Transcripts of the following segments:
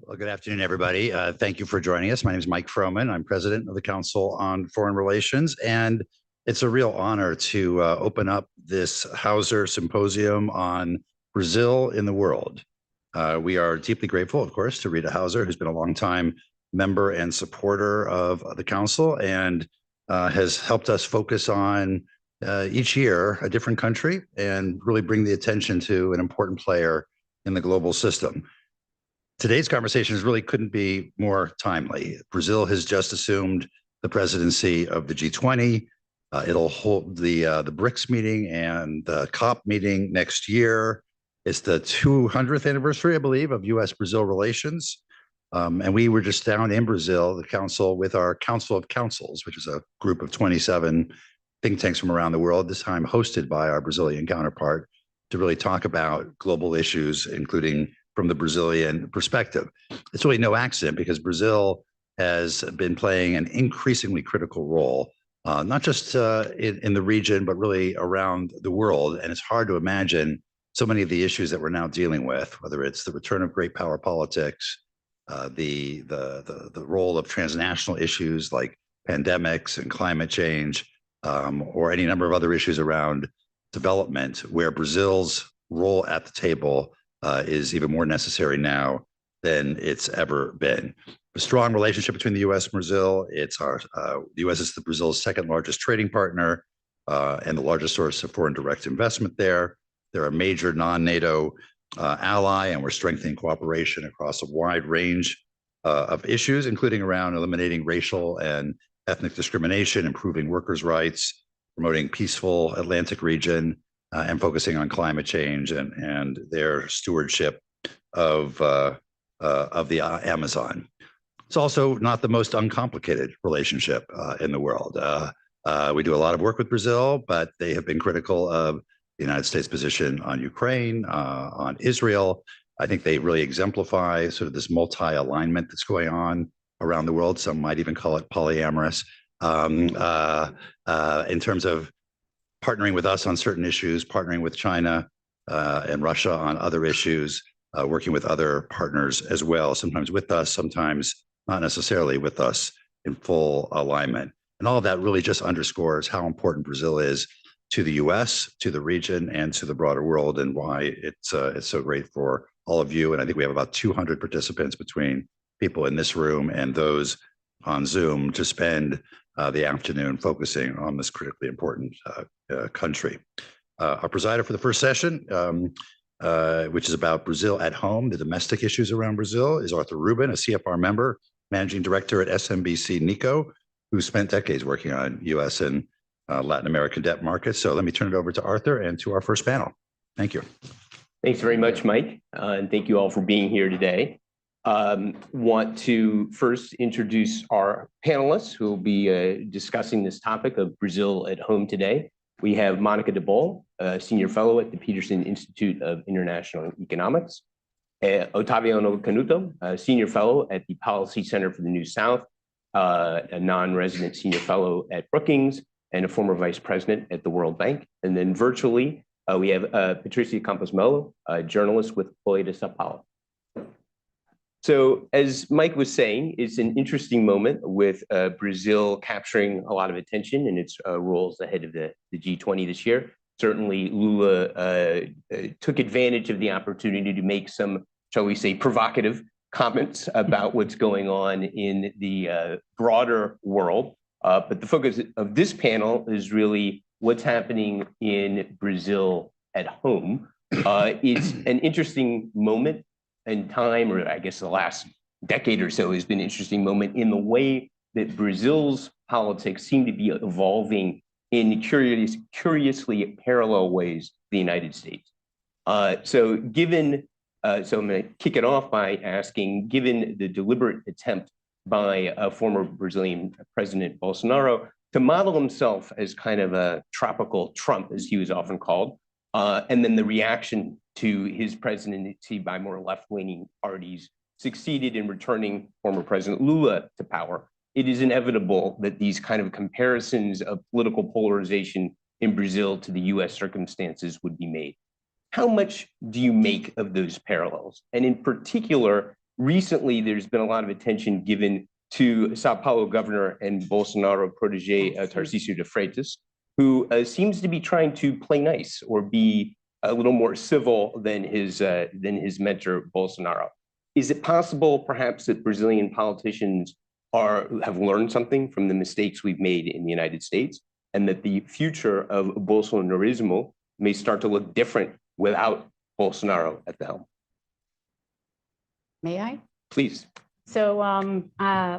Well, good afternoon, everybody. Thank you for joining us. My name is Mike Froman. I'm president of the Council on Foreign Relations, and it's a real honor to open up this Hauser Symposium on Brazil in the world. We are deeply grateful, of course, to Rita Hauser, who's been a longtime member and supporter of the Council and has helped us focus on each year a different country and really bring the attention to an important player in the global system. Today's conversations really couldn't be more timely. Brazil has just assumed the presidency of the G20. It'll hold the BRICS meeting and the COP meeting next year. It's the 200th anniversary, I believe, of U.S.-Brazil relations. And we were just down in Brazil, the council, with our Council of Councils, which is a group of 27 think tanks from around the world, this time hosted by our Brazilian counterpart, to really talk about global issues, including from the Brazilian perspective. It's really no accident because Brazil has been playing an increasingly critical role, not just in the region, but really around the world. And it's hard to imagine so many of the issues that we're now dealing with, whether it's the return of great power politics, the role of transnational issues like pandemics and climate change, or any number of other issues around development, where Brazil's role at the table is even more necessary now than it's ever been. A strong relationship between the U.S. and Brazil. The U.S. is Brazil's second largest trading partner and the largest source of foreign direct investment there. They're a major non-NATO ally, and we're strengthening cooperation across a wide range of issues, including around eliminating racial and ethnic discrimination, improving workers' rights, promoting peaceful Atlantic region, and focusing on climate change and their stewardship of the Amazon. It's also not the most uncomplicated relationship in the world. We do a lot of work with Brazil, but they have been critical of the United States' position on Ukraine, on Israel. I think they really exemplify sort of this multi-alignment that's going on around the world. Some might even call it polyamorous in terms of partnering with us on certain issues, partnering with China and Russia on other issues, working with other partners as well, sometimes with us, sometimes not necessarily with us in full alignment. And all of that really just underscores how important Brazil is to the U.S., to the region, and to the broader world, and why it's so great for all of you. And I think we have about 200 participants between people in this room and those on Zoom to spend the afternoon focusing on this critically important country. Our presider for the first session, which is about Brazil at home, the domestic issues around Brazil, is Arthur Rubin, a CFR member, managing director at SMBC Nikko, who spent decades working on U.S. and Latin American debt markets. So let me turn it over to Arthur and to our first panel. Thank you. Thanks very much, Mike. And thank you all for being here today. Want to first introduce our panelists who will be discussing this topic of Brazil at home today. We have Monica de Boll, Senior Fellow at the Peterson Institute of International Economics, Otaviano Canuto, Senior Fellow at the Policy Center for the New South, a non-resident Senior Fellow at Brookings, and a former Vice President at the World Bank. And then virtually, we have Patricia Campos Melo, a journalist with Folha de Sao Paulo. So as Mike was saying, it's an interesting moment with Brazil capturing a lot of attention in its roles ahead of the G20 this year. Certainly, Lula took advantage of the opportunity to make some, shall we say, provocative comments about what's going on in the broader world. But the focus of this panel is really what's happening in Brazil at home. It's an interesting moment in time, or I guess the last decade or so has been an interesting moment in the way that Brazil's politics seem to be evolving in curiously parallel ways to the United States. So I'm going to kick it off by asking, given the deliberate attempt by a former Brazilian President Bolsonaro to model himself as kind of a tropical Trump, as he was often called, and then the reaction to his presidency by more left-leaning parties succeeded in returning former President Lula to power, it is inevitable that these kind of comparisons of political polarization in Brazil to the US circumstances would be made. How much do you make of those parallels? And in particular, recently there's been a lot of attention given to Sao Paulo governor and Bolsonaro protege Tarcísio de Freitas, who seems to be trying to play nice or be a little more civil than his mentor Bolsonaro. Is it possible, perhaps, that Brazilian politicians have learned something from the mistakes we've made in the United States, and that the future of Bolsonarismo may start to look different without Bolsonaro at the helm? May I? Please. So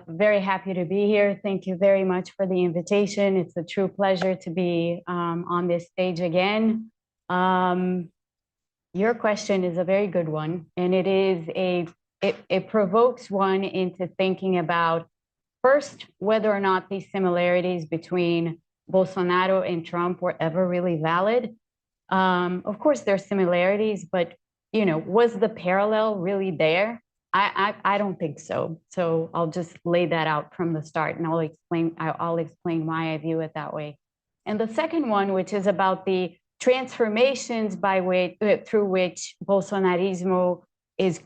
very happy to be here. Thank you very much for the invitation. It's a true pleasure to be on this stage again. Your question is a very good one, and it provokes one into thinking about, first, whether or not these similarities between Bolsonaro and Trump were ever really valid. Of course, there are similarities, but was the parallel really there? I don't think so. So I'll just lay that out from the start, and I'll explain why I view it that way. And the second one, which is about the transformations through which Bolsonarismo is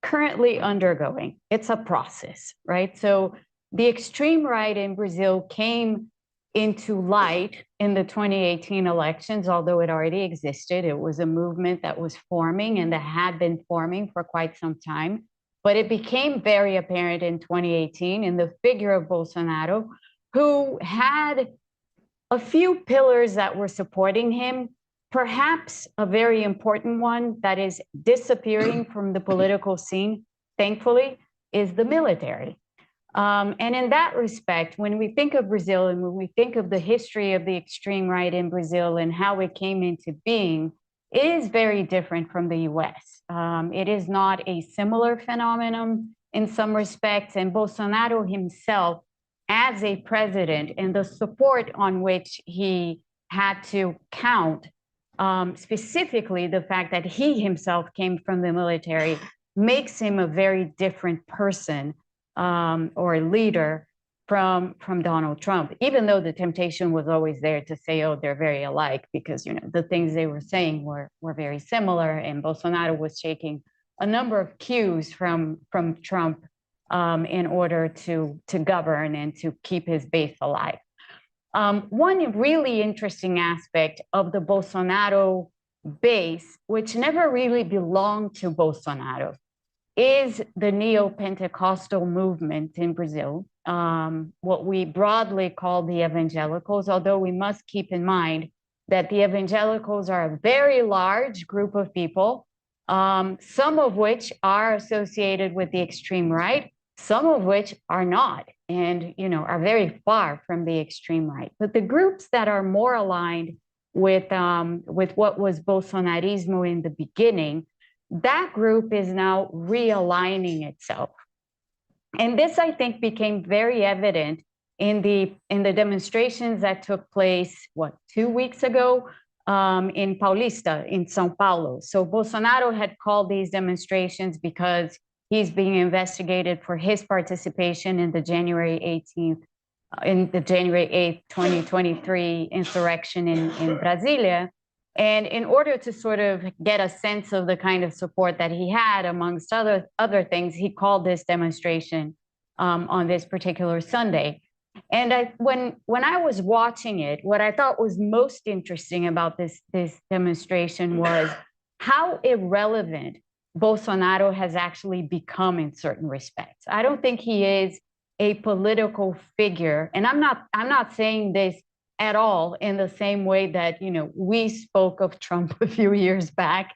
currently undergoing. It's a process, right? So the extreme right in Brazil came into light in the 2018 elections, although it already existed. It was a movement that was forming and that had been forming for quite some time. But it became very apparent in 2018 in the figure of Bolsonaro, who had a few pillars that were supporting him. Perhaps a very important one that is disappearing from the political scene, thankfully, is the military. And in that respect, when we think of Brazil and when we think of the history of the extreme right in Brazil and how it came into being, it is very different from the US. It is not a similar phenomenon in some respects, and Bolsonaro himself, as a president, and the support on which he had to count, specifically the fact that he himself came from the military, makes him a very different person or leader from Donald Trump, even though the temptation was always there to say, oh, they're very alike, because the things they were saying were very similar, and Bolsonaro was taking a number of cues from Trump in order to govern and to keep his base alive. One really interesting aspect of the Bolsonaro base, which never really belonged to Bolsonaro, is the neo-Pentecostal movement in Brazil, what we broadly call the evangelicals, although we must keep in mind that the evangelicals are a very large group of people, some of which are associated with the extreme right, some of which are not, and are very far from the extreme right. But the groups that are more aligned with what was Bolsonarismo in the beginning, that group is now realigning itself. And this, I think, became very evident in the demonstrations that took place, 2 weeks ago, in Paulista, in São Paulo. So Bolsonaro had called these demonstrations because he's being investigated for his participation in the January 8th, 2023 insurrection in Brasilia. And in order to sort of get a sense of the kind of support that he had, amongst other things, he called this demonstration on this particular Sunday. And when I was watching it, what I thought was most interesting about this demonstration was how irrelevant Bolsonaro has actually become in certain respects. I don't think he is a political figure, and I'm not saying this at all in the same way that we spoke of Trump a few years back.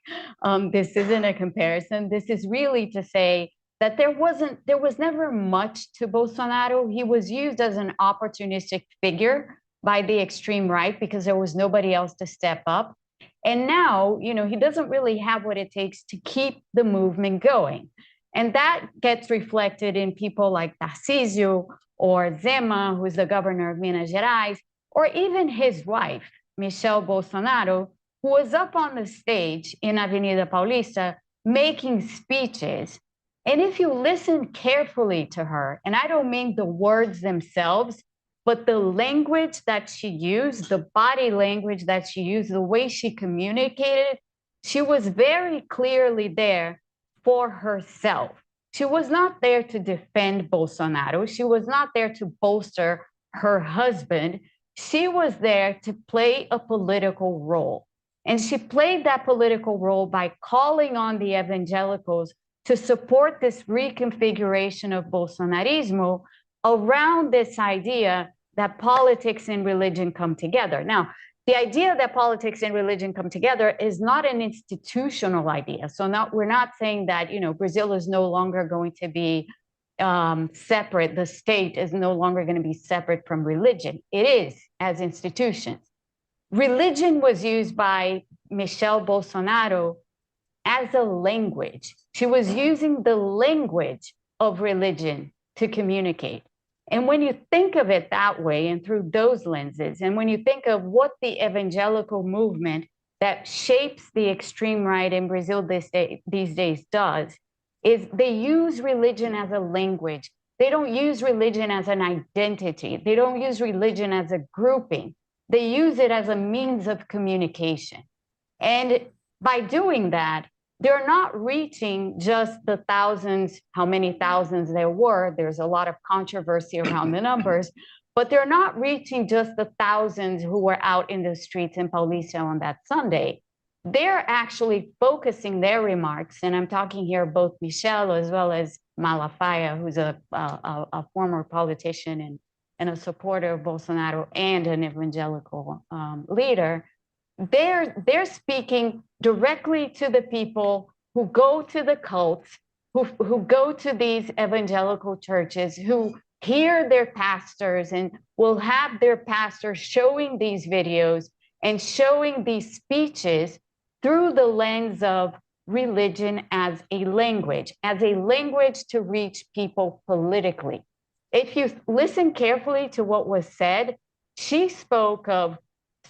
This isn't a comparison. This is really to say that there was never much to Bolsonaro. He was used as an opportunistic figure by the extreme right because there was nobody else to step up. And now, he doesn't really have what it takes to keep the movement going. And that gets reflected in people like Tarcísio or Zema, who's the governor of Minas Gerais, or even his wife, Michelle Bolsonaro, who was up on the stage in Avenida Paulista making speeches. And if you listen carefully to her, and I don't mean the words themselves, but the language that she used, the body language that she used, the way she communicated, she was very clearly there for herself. She was not there to defend Bolsonaro. She was not there to bolster her husband. She was there to play a political role. And she played that political role by calling on the evangelicals to support this reconfiguration of Bolsonarismo around this idea that politics and religion come together. Now, the idea that politics and religion come together is not an institutional idea. So we're not saying that, Brazil is no longer going to be separate. The state is no longer going to be separate from religion. It is as institutions. Religion was used by Michelle Bolsonaro as a language. She was using the language of religion to communicate. And when you think of it that way and through those lenses, and when you think of what the evangelical movement that shapes the extreme right in Brazil these days does, is they use religion as a language. They don't use religion as an identity. They don't use religion as a grouping. They use it as a means of communication. And by doing that, they're not reaching just the thousands, how many thousands there were. There's a lot of controversy around the numbers, but they're not reaching just the thousands who were out in the streets in Paulista on that Sunday. They're actually focusing their remarks, and I'm talking here both Michelle as well as Malafaia, who's a former politician and a supporter of Bolsonaro and an evangelical leader. They're speaking directly to the people who go to the cults, who go to these evangelical churches, who hear their pastors and will have their pastors showing these videos and showing these speeches through the lens of religion as a language to reach people politically. If you listen carefully to what was said, she spoke of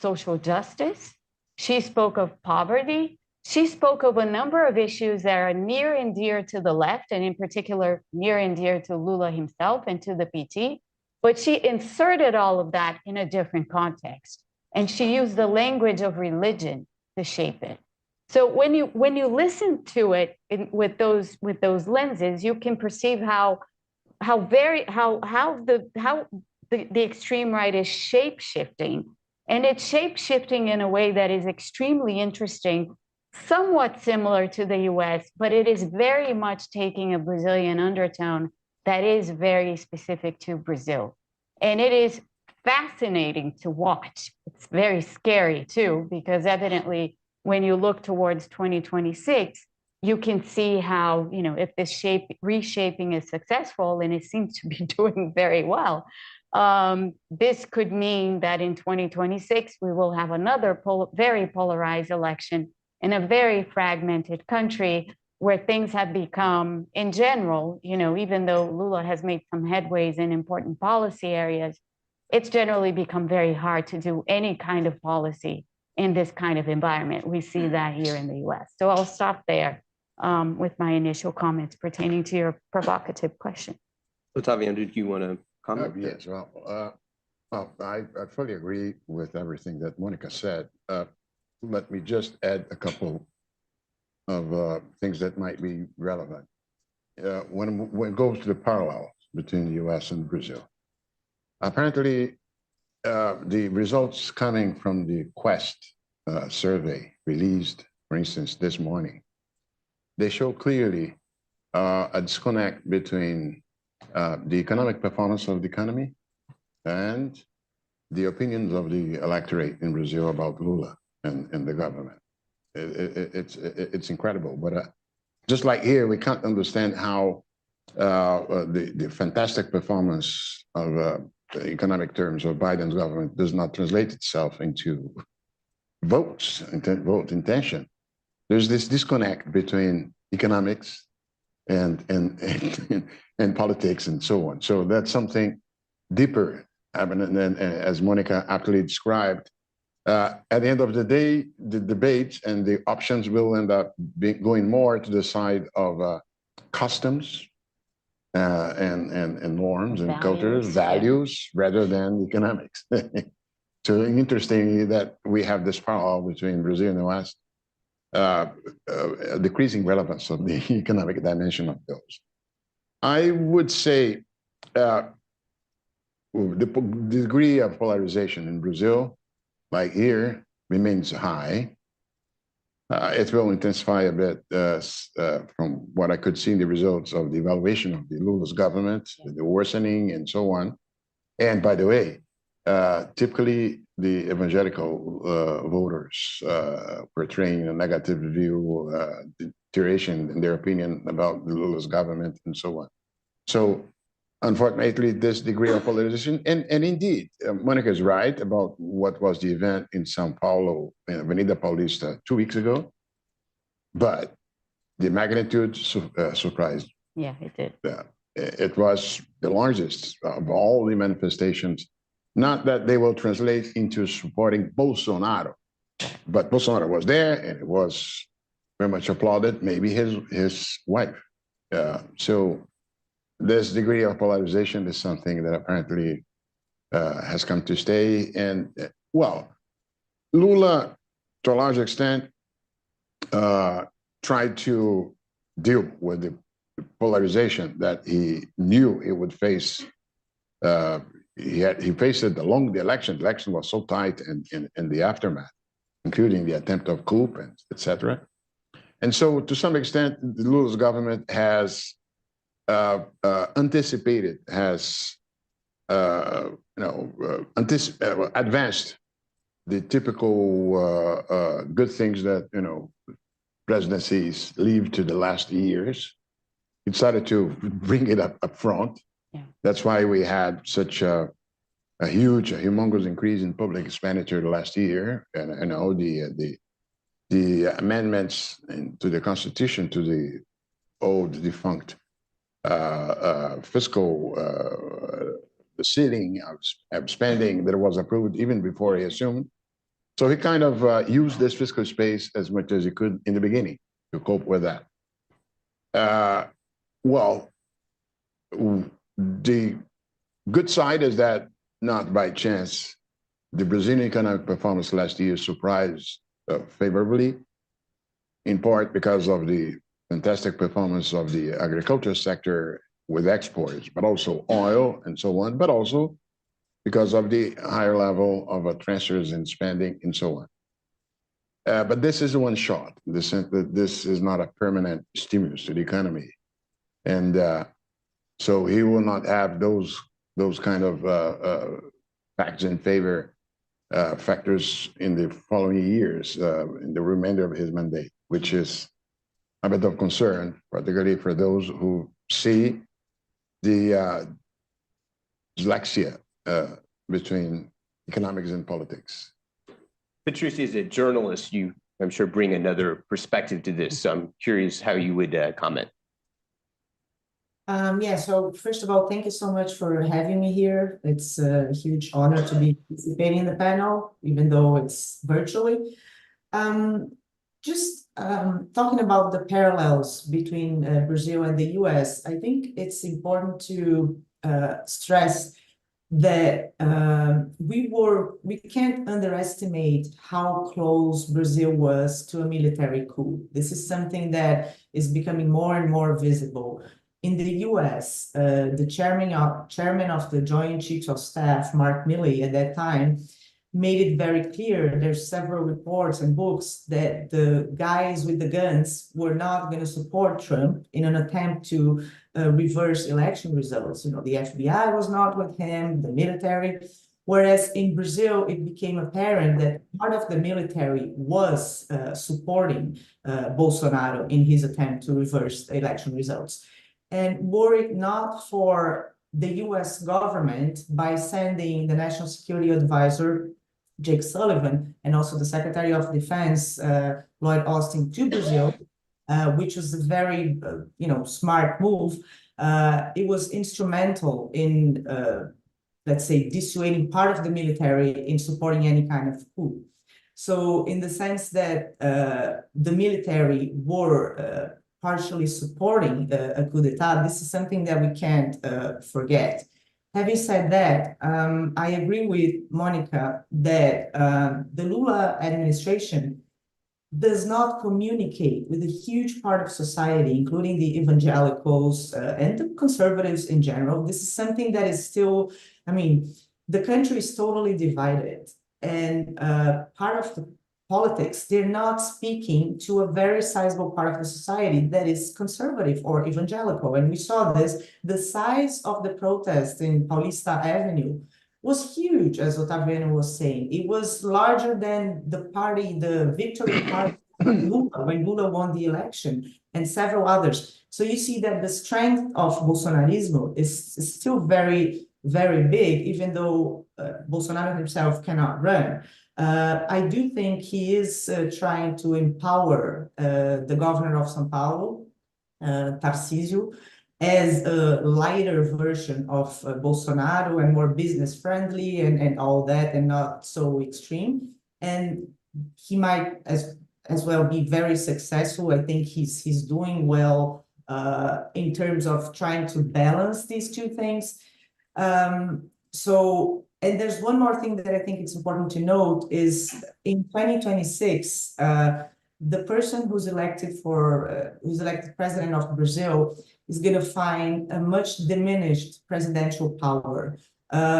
social justice. She spoke of poverty. She spoke of a number of issues that are near and dear to the left, and in particular, near and dear to Lula himself and to the PT. But she inserted all of that in a different context. And she used the language of religion to shape it. So when you listen to it with those lenses, you can perceive how the extreme right is shape-shifting. And it's shape-shifting in a way that is extremely interesting, somewhat similar to the US, but it is very much taking a Brazilian undertone that is very specific to Brazil. And it is fascinating to watch. It's very scary too, because evidently when you look towards 2026, you can see how, if this reshaping is successful, and it seems to be doing very well, this could mean that in 2026, we will have another very polarized election in a very fragmented country where things have become, in general, even though Lula has made some headways in important policy areas, it's generally become very hard to do any kind of policy in this kind of environment. We see that here in the US. So I'll stop there with my initial comments pertaining to your provocative question. Otaviano, did you want to comment? Yes, well, I fully agree with everything that Monica said. Let me just add a couple of things that might be relevant. When it goes to the parallels between the US and Brazil, apparently the results coming from the Quest survey released, for instance, this morning, they show clearly a disconnect between the economic performance of the economy and the opinions of the electorate in Brazil about Lula and the government. It's incredible, but just like here, we can't understand how the fantastic performance of economic terms of Biden's government does not translate itself into vote intention. There's this disconnect between economics and politics and so on. So that's something deeper. And as Monica aptly described, at the end of the day, the debates and the options will end up going more to the side of customs and norms and cultures, values, rather than economics. So interestingly that we have this parallel between Brazil and the West decreasing relevance of the economic dimension of those. I would say the degree of polarization in Brazil, like here, remains high. It will intensify a bit from what I could see in the results of the evaluation of the Lula's government, the worsening and so on. And by the way, typically the evangelical voters portraying a negative view, deterioration in their opinion about the Lula's government and so on. So unfortunately, this degree of polarization, and indeed, Monica is right about what was the event in São Paulo, in Avenida Paulista 2 weeks ago, but the magnitude surprised. Yeah, it did. It was the largest of all the manifestations. Not that they will translate into supporting Bolsonaro, but Bolsonaro was there and it was very much applauded, maybe his wife. So this degree of polarization is something that apparently has come to stay. And well, Lula, to a large extent, tried to deal with the polarization that he knew he would face. He faced it along the election. The election was so tight in the aftermath, including the attempt of coup and etc. And so, to some extent, the Lula's government has anticipated, has advanced the typical good things that presidencies leave to the last years. He decided to bring it up front. Yeah. That's why we had such a humongous increase in public expenditure last year, and all the amendments to the Constitution, to the old defunct fiscal the ceiling of spending that was approved even before he assumed. So he kind of used this fiscal space as much as he could in the beginning to cope with that. Well, the good side is that not by chance, the Brazilian economic performance last year surprised favorably, in part because of the fantastic performance of the agriculture sector with exports, but also oil and so on, but also because of the higher level of transfers and spending and so on. But this is one shot. This is not a permanent stimulus to the economy. And so he will not have those kind of facts in favor factors in the following years, in the remainder of his mandate, which is a bit of concern, particularly for those who see the dyslexia between economics and politics. Patricia, as a journalist, you, I'm sure, bring another perspective to this. So I'm curious how you would comment. Yeah, so first of all, thank you so much for having me here. It's a huge honor to be participating in the panel, even though it's virtually. Just talking about the parallels between Brazil and the US, I think it's important to stress that we can't underestimate how close Brazil was to a military coup. This is something that is becoming more and more visible. In the US, the chairman of the Joint Chiefs of Staff, Mark Milley, at that time, made it very clear, there's several reports and books, that the guys with the guns were not going to support Trump in an attempt to reverse election results. You know, the FBI was not with him, the military. Whereas in Brazil, it became apparent that part of the military was supporting Bolsonaro in his attempt to reverse the election results. And were it not for the US government, by sending the National Security Advisor, Jake Sullivan, and also the Secretary of Defense, Lloyd Austin, to Brazil, which was a very, smart move, it was instrumental in, let's say, dissuading part of the military in supporting any kind of coup. So in the sense that the military were partially supporting a coup d'etat, this is something that we can't forget. Having said that, I agree with Monica that the Lula administration does not communicate with a huge part of society, including the evangelicals and the conservatives in general. This is something that is still, I mean, the country is totally divided. And part of the politics, they're not speaking to a very sizable part of the society that is conservative or evangelical. And we saw this, the size of the protest in Paulista Avenue was huge, as Otaviano was saying. It was larger than the party, the victory party Lula, when Lula won the election, and several others. So you see that the strength of Bolsonarismo is still very, very big, even though Bolsonaro himself cannot run. I do think he is trying to empower the governor of São Paulo, Tarcísio, as a lighter version of Bolsonaro and more business friendly and all that, and not so extreme. And he might as well be very successful. I think he's doing well in terms of trying to balance these two things. And there's one more thing that I think it's important to note is in 2026, the person who's elected president of Brazil is going to find a much diminished presidential power.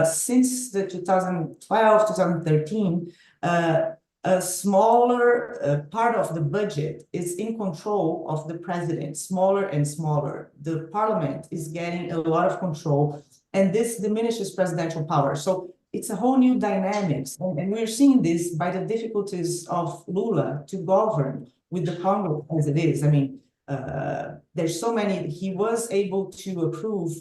Since the 2012, 2013, a smaller part of the budget is in control of the president, smaller and smaller. The parliament is getting a lot of control, and this diminishes presidential power. So it's a whole new dynamics. And we're seeing this by the difficulties of Lula to govern with the Congress as it is. I mean, there's so many, he was able to approve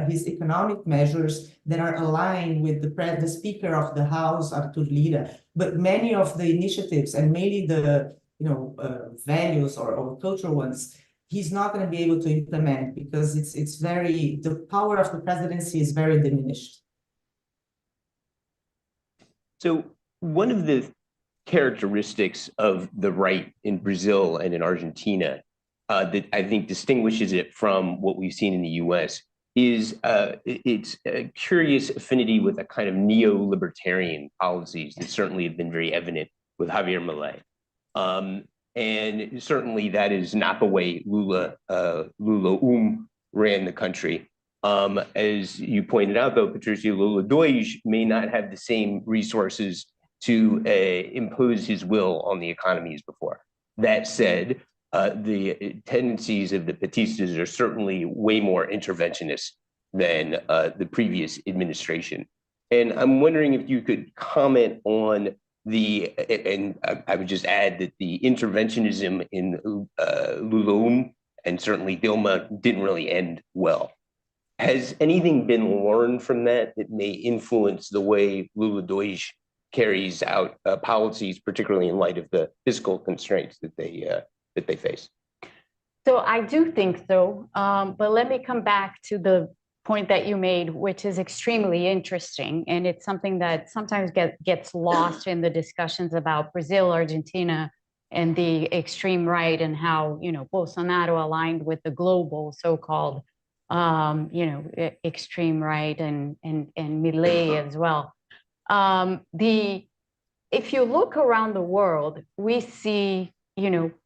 his economic measures that are aligned with the Speaker of the House, Arthur Lira, but many of the initiatives and mainly the values or cultural ones, he's not going to be able to implement because the power of the presidency is very diminished. So one of the characteristics of the right in Brazil and in Argentina that I think distinguishes it from what we've seen in the US is its curious affinity with a kind of neo-libertarian policies that certainly have been very evident with Javier Milei. And certainly that is not the way Lula ran the country. As you pointed out, though, Patricia, Lula may not have the same resources to impose his will on the economy as before. That said, the tendencies of the Petistas are certainly way more interventionist than the previous administration. And I'm wondering if you could comment on and I would just add that the interventionism in Lula and certainly Dilma didn't really end well. Has anything been learned from that may influence the way Lula Dois carries out policies, particularly in light of the fiscal constraints that they face? So I do think so, but let me come back to the point that you made, which is extremely interesting, and it's something that sometimes gets lost in the discussions about Brazil, Argentina, and the extreme right, and how Bolsonaro aligned with the global so-called extreme right and Milei as well. If you look around the world, we see,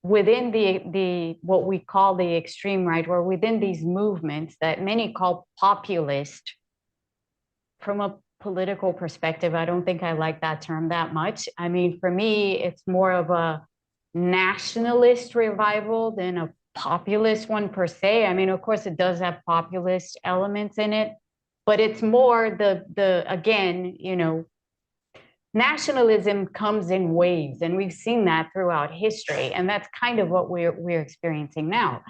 within the what we call the extreme right, or within these movements that many call populist, from a political perspective, I don't think I like that term that much. I mean, for me, it's more of a nationalist revival than a populist one per se. I mean, of course, it does have populist elements in it, but it's more again, nationalism comes in waves, and we've seen that throughout history, and that's kind of what we're experiencing now.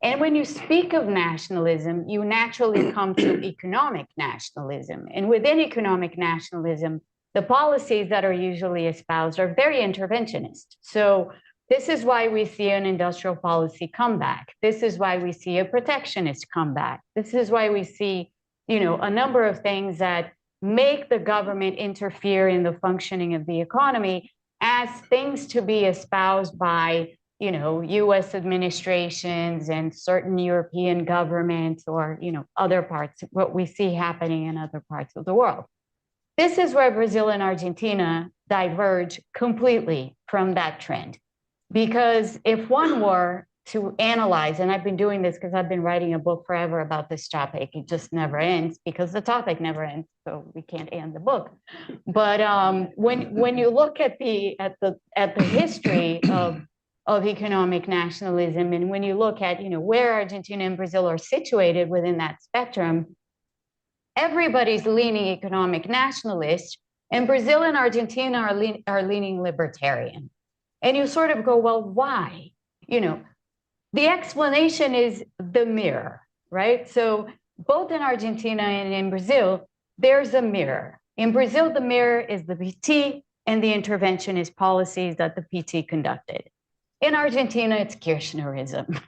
And when you speak of nationalism, you naturally come to economic nationalism, and within economic nationalism, the policies that are usually espoused are very interventionist. So this is why we see an industrial policy comeback. This is why we see a protectionist comeback. This is why we see, a number of things that make the government interfere in the functioning of the economy as things to be espoused by, US administrations and certain European governments, or, other parts, what we see happening in other parts of the world. This is where Brazil and Argentina diverge completely from that trend. Because if one were to analyze, and I've been doing this because I've been writing a book forever about this topic, it just never ends because the topic never ends, so we can't end the book. But when you look at the history of economic nationalism, and when you look at where Argentina and Brazil are situated within that spectrum, everybody's leaning economic nationalist, and Brazil and Argentina are leaning libertarian. And you sort of go, well, why? The explanation is the mirror, right? So both in Argentina and in Brazil, there's a mirror. In Brazil, the mirror is the PT, and the interventionist policies that the PT conducted. In Argentina, it's Kirchnerism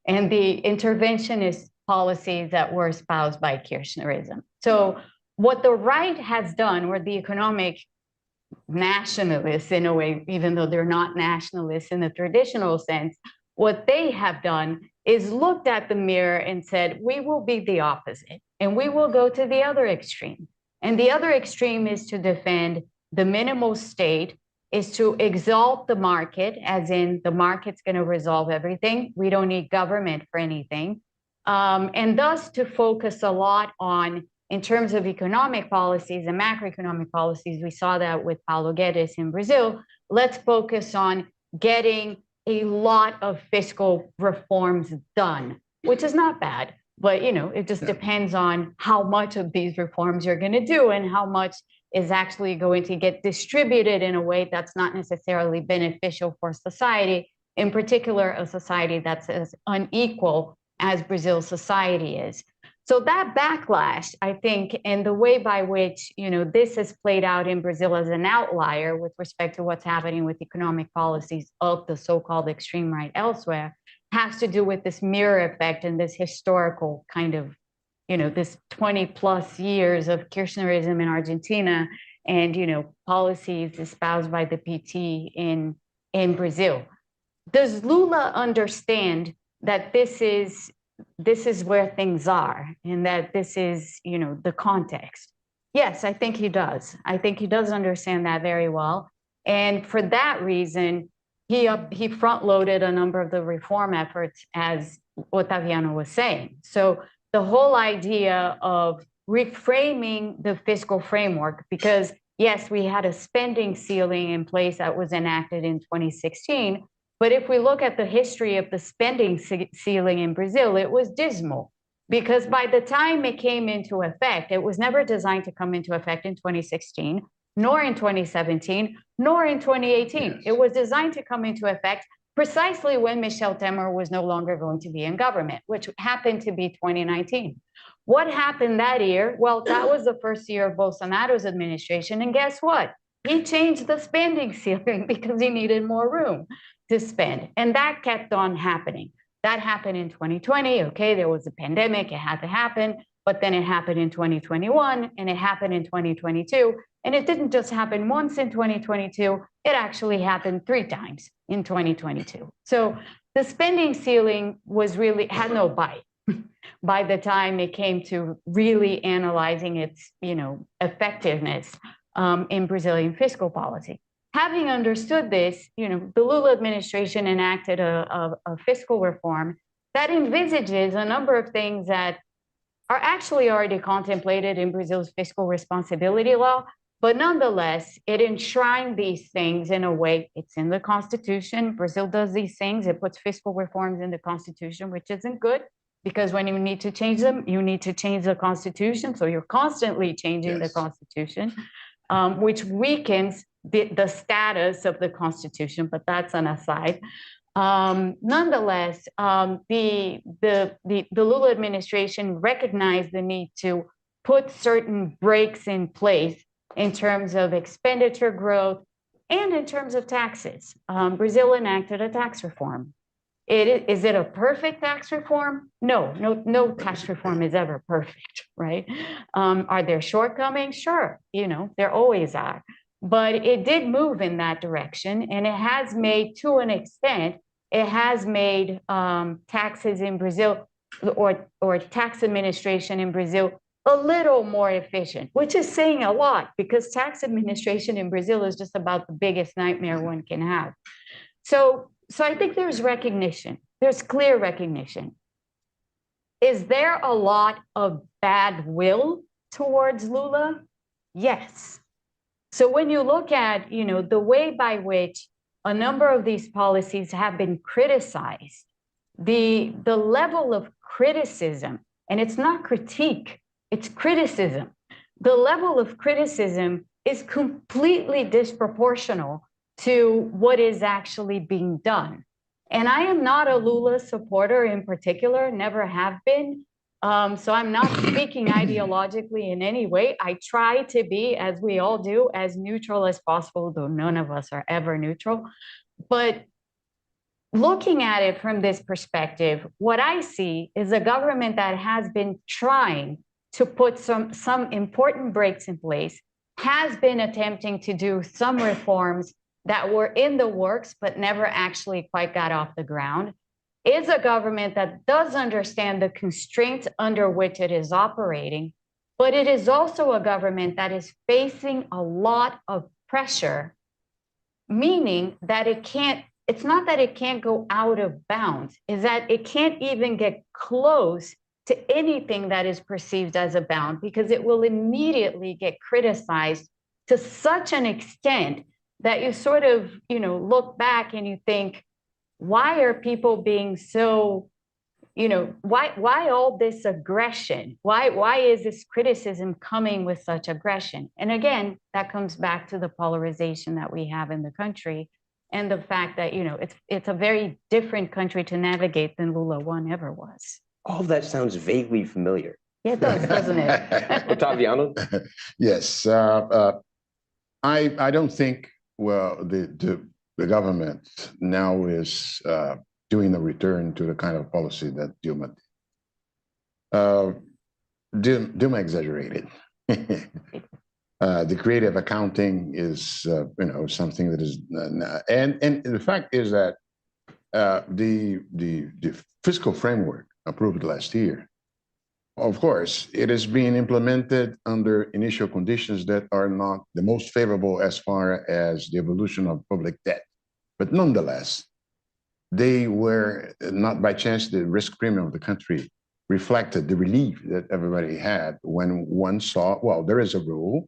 and the interventionist policies that were espoused by Kirchnerism. So what the right has done, or the economic nationalists in a way, even though they're not nationalists in the traditional sense, what they have done is looked at the mirror and said, we will be the opposite, and we will go to the other extreme. And the other extreme is to defend the minimal state, is to exalt the market, as in the market's going to resolve everything. We don't need government for anything. And thus to focus a lot on, in terms of economic policies and macroeconomic policies, we saw that with Paulo Guedes in Brazil. Let's focus on getting a lot of fiscal reforms done, which is not bad, but it just depends on how much of these reforms you're going to do and how much is actually going to get distributed in a way that's not necessarily beneficial for society, in particular a society that's as unequal as Brazil's society is. So that backlash, I think, and the way by which this has played out in Brazil as an outlier with respect to what's happening with economic policies of the so-called extreme right elsewhere, has to do with this mirror effect and this historical kind of, this 20 plus years of Kirchnerism in Argentina and, policies espoused by the PT in Brazil. Does Lula understand that this is where things are and that this is, the context? Yes, I think he does. I think he does understand that very well. And for that reason, he front-loaded a number of the reform efforts, as Ottaviano was saying. So the whole idea of reframing the fiscal framework, because yes, we had a spending ceiling in place that was enacted in 2016, but if we look at the history of the spending ceiling in Brazil, it was dismal, because by the time it came into effect, it was never designed to come into effect in 2016, nor in 2017, nor in 2018. Yes. It was designed to come into effect precisely when Michel Temer was no longer going to be in government, which happened to be 2019. What happened that year? Well, that was the first year of Bolsonaro's administration, and guess what? He changed the spending ceiling because he needed more room to spend. And that kept on happening. That happened in 2020. Okay, there was a pandemic, it had to happen, but then it happened in 2021 and it happened in 2022. And it didn't just happen once in 2022, it actually happened 3 times in 2022. So the spending ceiling had no bite by the time it came to really analyzing its, effectiveness in Brazilian fiscal policy. Having understood this, the Lula administration enacted a fiscal reform that envisages a number of things that are actually already contemplated in Brazil's fiscal responsibility law, but nonetheless, it enshrined these things in a way. It's in the Constitution. Brazil does these things. It puts fiscal reforms in the Constitution, which isn't good, because when you need to change them, you need to change the Constitution. So you're constantly changing the Constitution, which weakens the status of the Constitution, but that's an aside. Nonetheless, the Lula administration recognized the need to put certain brakes in place in terms of expenditure growth and in terms of taxes. Brazil enacted a tax reform. Is it a perfect tax reform? No tax reform is ever perfect, right? Are there shortcomings? Sure, there always are. But it did move in that direction, and it has made, to an extent, taxes in Brazil or tax administration in Brazil a little more efficient, which is saying a lot, because tax administration in Brazil is just about the biggest nightmare one can have. So so I think there's recognition. There's clear recognition. Is there a lot of bad will towards Lula? Yes. So when you look at, the way by which a number of these policies have been criticized, the level of criticism, and it's not critique, it's criticism. The level of criticism is completely disproportional to what is actually being done. And I am not a Lula supporter in particular, never have been. So I'm not speaking ideologically in any way. I try to be, as we all do, as neutral as possible, though none of us are ever neutral. But looking at it from this perspective, what I see is a government that has been trying to put some important breaks in place, has been attempting to do some reforms that were in the works, but never actually quite got off the ground, is a government that does understand the constraints under which it is operating, but it is also a government that is facing a lot of pressure, meaning that it's not that it can't go out of bounds, is that it can't even get close to anything that is perceived as a bound, because it will immediately get criticized to such an extent that you sort of, look back and you think, why are people being so, why all this aggression? Why is this criticism coming with such aggression? And again, that comes back to the polarization that we have in the country and the fact that, it's a very different country to navigate than Lula one ever was. All of that sounds vaguely familiar. Yeah, it does, doesn't it? Ottaviano? Yes, I don't think, well, the government now is doing a return to the kind of policy that Dilma did. Dilma exaggerated. The creative accounting is, something that is, and the fact is that the fiscal framework approved last year, of course, it is being implemented under initial conditions that are not the most favorable as far as the evolution of public debt. But nonetheless, they were not by chance the risk premium of the country reflected the relief that everybody had when one saw, well, there is a rule.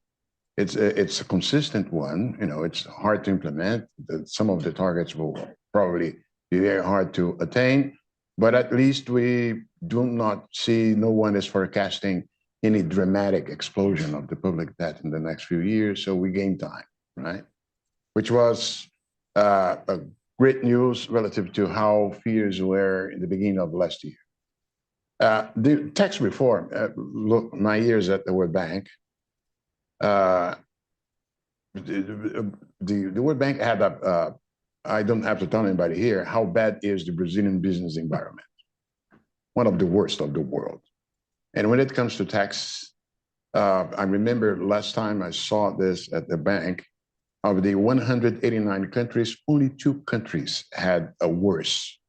It's a consistent one. It's hard to implement. Some of the targets will probably be very hard to attain, but at least we do not see, no one is forecasting any dramatic explosion of the public debt in the next few years. So we gain time, right? Which was a great news relative to how fears were in the beginning of last year. The tax reform, look, my years at the World Bank, the World Bank had I don't have to tell anybody here how bad is the Brazilian business environment. One of the worst of the world. And when it comes to tax, I remember last time I saw this at the bank, of the 189 countries, only 2 countries had a worse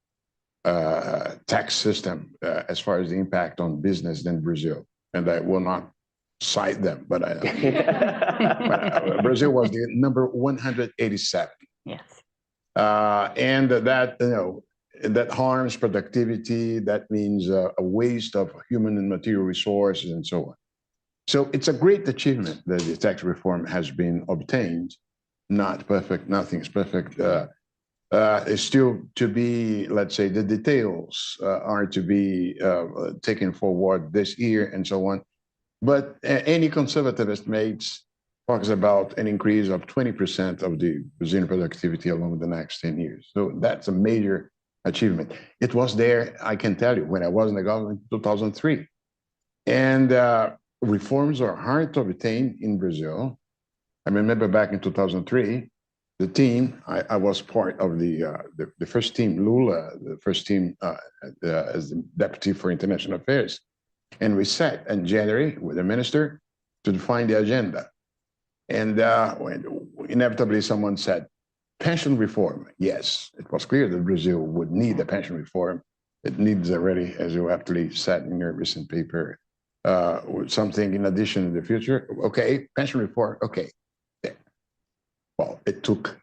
tax system as far as the impact on business than Brazil. And I will not cite them, but, Brazil was the number 187. Yes. And that, that harms productivity. That means a waste of human and material resources and so on. So it's a great achievement that the tax reform has been obtained. Not perfect, nothing's perfect. It's still to be, let's say, the details are to be taken forward this year and so on. But any conservative estimates talks about an increase of 20% of the Brazilian productivity along the next 10 years. So that's a major achievement. It was there, I can tell you, when I was in the government in 2003. And reforms are hard to obtain in Brazil. I remember back in 2003, the team, I was part of the first team, Lula, the first team as the Deputy for International Affairs. And we sat in January with the minister to define the agenda. And when inevitably someone said, pension reform. Yes, it was clear that Brazil would need a pension reform. It needs already, as you aptly said in your recent paper, something in addition in the future. Okay, pension reform, okay. Yeah. Well, it took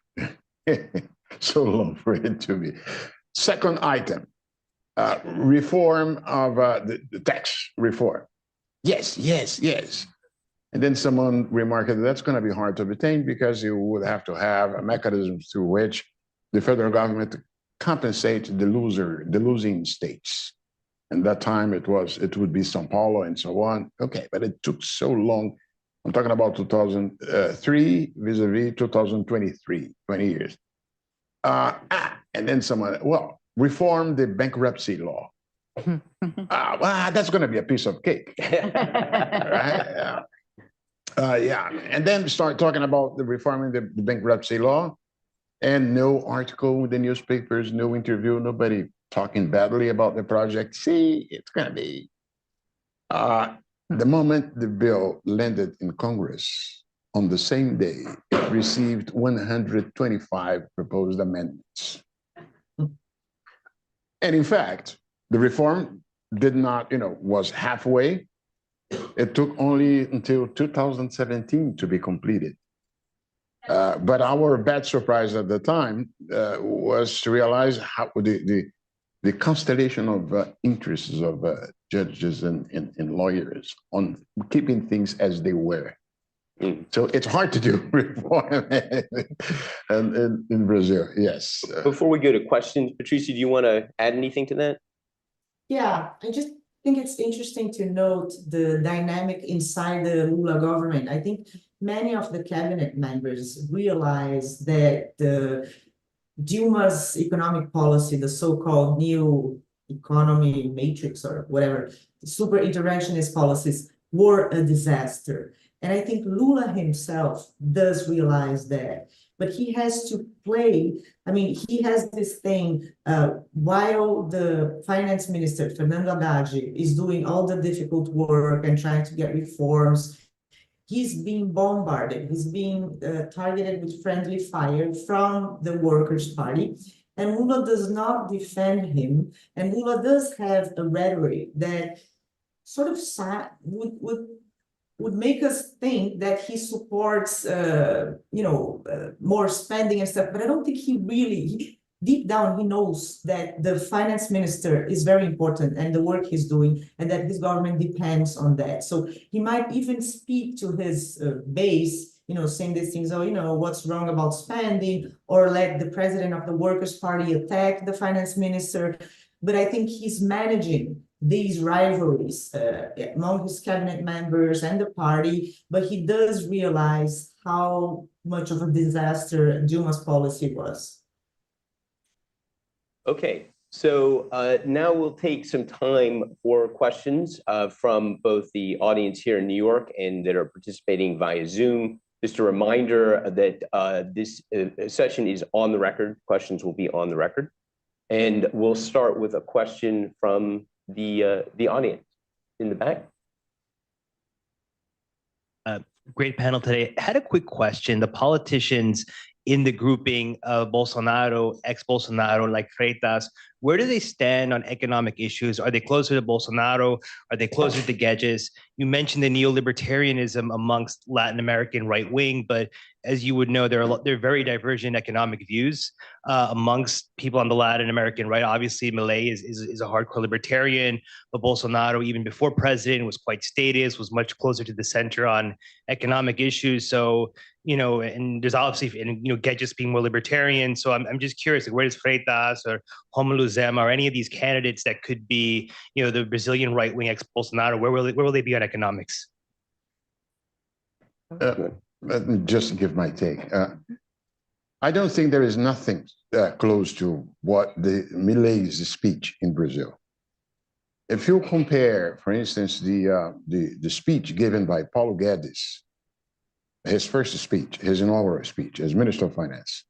so long for it to be. Second item, reform of the tax reform. Yes, yes, yes. And then someone remarked that that's going to be hard to obtain because you would have to have a mechanism through which the federal government compensates the losing states. And that time it would be Sao Paulo and so on. Okay, but it took so long. I'm talking about 2003 vis-a-vis 2023, 20 years. And then someone, well, reform the bankruptcy law. Well, that's going to be a piece of cake, right? Yeah, and then start talking about the reforming the bankruptcy law, and no article in the newspapers, no interview, nobody talking badly about the project. See, it's going to be. The moment the bill landed in Congress, on the same day, it received 125 proposed amendments. And in fact, the reform did not, was halfway. It took only until 2017 to be completed. But our bad surprise at the time was to realize how the constellation of interests of judges and lawyers on keeping things as they were. So it's hard to do reform in Brazil, yes. Before we go to questions, Patricia, do you want to add anything to that? Yeah, I just think it's interesting to note the dynamic inside the Lula government. I think many of the cabinet members realize that the Dilma's economic policy, the so-called new economy matrix or whatever, super interventionist policies were a disaster. And I think Lula himself does realize that, but he has to play. I mean, he has this thing, while the finance minister, Fernando Haddad, is doing all the difficult work and trying to get reforms, he's being bombarded, he's being targeted with friendly fire from the Workers' Party. And Lula does not defend him. And Lula does have a rhetoric that sort of would make us think that he supports, more spending and stuff. But I don't think he really, deep down, he knows that the finance minister is very important and the work he's doing, and that his government depends on that. So he might even speak to his base, saying these things, what's wrong about spending, or let the president of the Workers' Party attack the finance minister. But I think he's managing these rivalries among his cabinet members and the party, but he does realize how much of a disaster Dilma's policy was. Okay, so now we'll take some time for questions from both the audience here in New York and that are participating via Zoom. Just a reminder that this session is on the record. Questions will be on the record. And we'll start with a question from the audience in the back. Great panel today. I had a quick question. The politicians in the grouping of Bolsonaro, ex-Bolsonaro, like Freitas, where do they stand on economic issues? Are they closer to Bolsonaro? Are they closer to Guedes? You mentioned the neolibertarianism amongst Latin American right wing, but as you would know, there are very divergent economic views amongst people on the Latin American right. Obviously, Milei is a hardcore libertarian, but Bolsonaro, even before president, was quite statist, was much closer to the center on economic issues. So, and there's obviously, Guedes being more libertarian. So I'm just curious, like, where does Freitas or Romulo Zema or any of these candidates that could be, the Brazilian right wing ex-Bolsonaro, where will they be on economics? Let me just give my take. I don't think there is nothing close to what the Milei's speech in Brazil. If you compare, for instance, the speech given by Paulo Guedes, his first speech, his inaugural speech as Minister of Finance,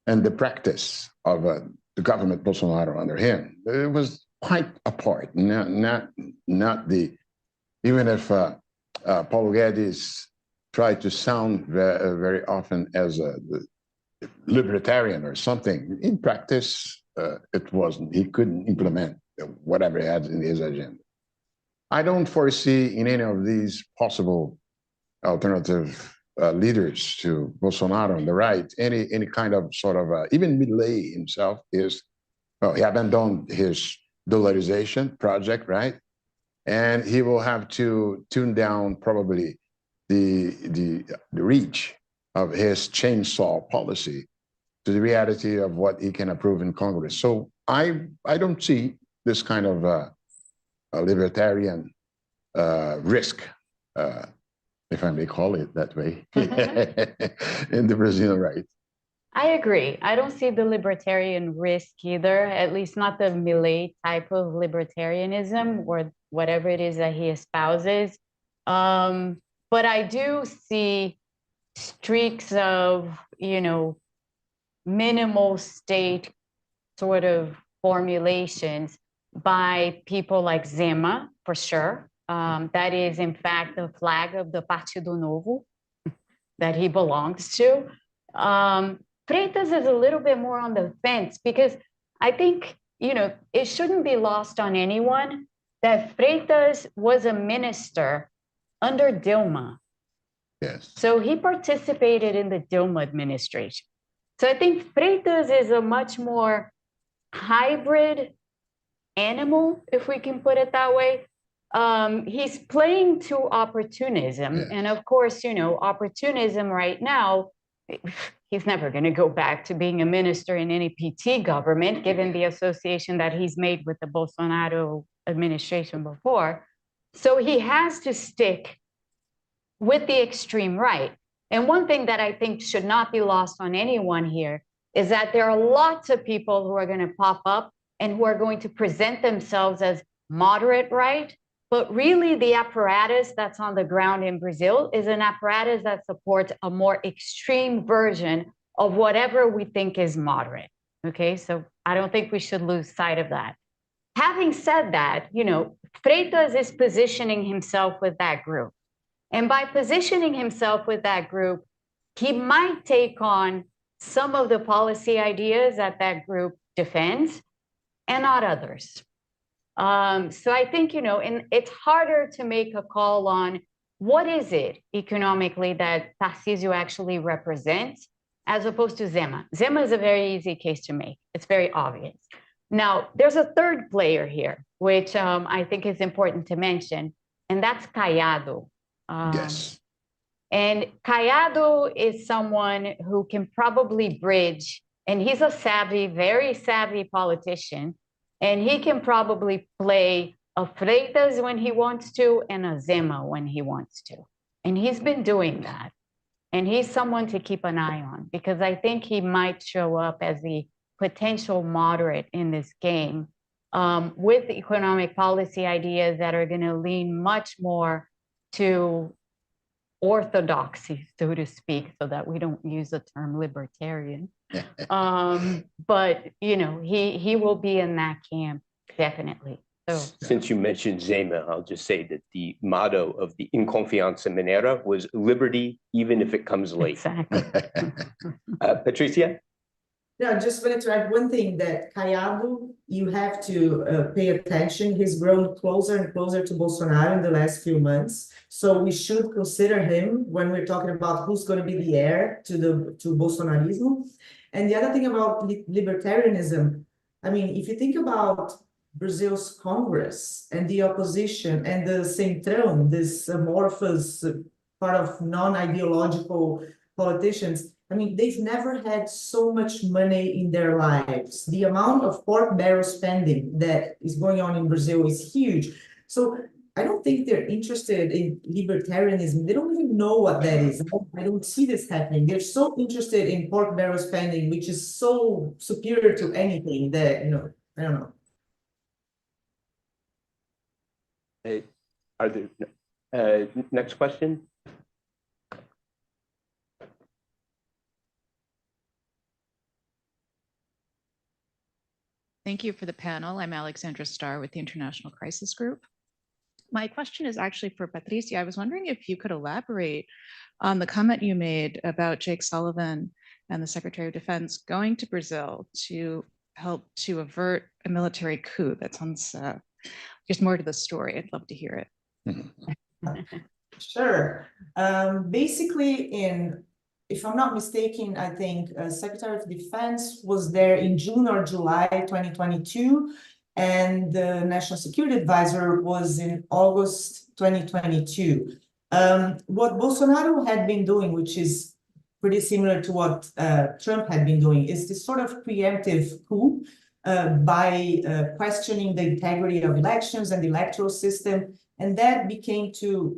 and the practice of the government Bolsonaro under him, it was quite apart. Not the, even if Paulo Guedes tried to sound very often as a libertarian or something, in practice, it wasn't. He couldn't implement whatever he had in his agenda. I don't foresee in any of these possible alternative leaders to Bolsonaro on the right, any kind of sort of, even Milei himself is, well, he abandoned his dollarization project, right? And he will have to tune down probably the reach of his chainsaw policy to the reality of what he can approve in Congress. So I don't see this kind of a libertarian risk, if I may call it that way, in the Brazilian right. I agree. I don't see the libertarian risk either, at least not the Milei type of libertarianism or whatever it is that he espouses. But I do see streaks of, minimal state sort of formulations by people like Zema, for sure. That is, in fact, the flag of the Partido Novo that he belongs to. Freitas is a little bit more on the fence because I think, it shouldn't be lost on anyone that Freitas was a minister under Dilma. Yes. So he participated in the Dilma administration. So I think Freitas is a much more hybrid animal, if we can put it that way. He's playing to opportunism. Yes. And of course, opportunism right now, he's never going to go back to being a minister in any PT government, given the association that he's made with the Bolsonaro administration before. So he has to stick with the extreme right. And one thing that I think should not be lost on anyone here is that there are lots of people who are going to pop up and who are going to present themselves as moderate right. But really, the apparatus that's on the ground in Brazil is an apparatus that supports a more extreme version of whatever we think is moderate. Okay, so I don't think we should lose sight of that. Having said that, Freitas is positioning himself with that group. And by positioning himself with that group, he might take on some of the policy ideas that that group defends and not others. So I think, and it's harder to make a call on what is it economically that Tarcísio actually represents as opposed to Zema. Zema is a very easy case to make. It's very obvious. Now, there's a third player here, which I think is important to mention, and that's Caiado. Yes. And Caiado is someone who can probably bridge, and he's a savvy, very savvy politician, and he can probably play a Freitas when he wants to and a Zema when he wants to. And he's been doing that. And he's someone to keep an eye on because I think he might show up as the potential moderate in this game with economic policy ideas that are going to lean much more to orthodoxy, so to speak, so that we don't use the term libertarian. But, he will be in that camp, definitely. So, since you mentioned Zema, I'll just say that the motto of the Inconfiança Mineira was liberty, even if it comes late. exactly. Patricia? No, I just wanted to add one thing that Caiado, you have to pay attention. He's grown closer and closer to Bolsonaro in the last few months. So we should consider him when we're talking about who's going to be the heir to Bolsonarismo. And the other thing about libertarianism, I mean, if you think about Brazil's Congress and the opposition and the Centrão, this amorphous part of non-ideological politicians, I mean, they've never had so much money in their lives. The amount of pork barrel spending that is going on in Brazil is huge. So I don't think they're interested in libertarianism. They don't even know what that is. I don't see this happening. They're so interested in pork barrel spending, which is so superior to anything that, I don't know. Are there next question? Thank you for the panel. I'm Alexandra Starr with the International Crisis Group. My question is actually for Patricia. I was wondering if you could elaborate on the comment you made about Jake Sullivan and the Secretary of Defense going to Brazil to help to avert a military coup. That sounds just more to the story. I'd love to hear it. Sure. Basically, if I'm not mistaken, I think Secretary of Defense was there in June or July 2022, and the National Security Advisor was in August 2022. What Bolsonaro had been doing, which is pretty similar to what Trump had been doing, is this sort of preemptive coup by questioning the integrity of elections and the electoral system. And that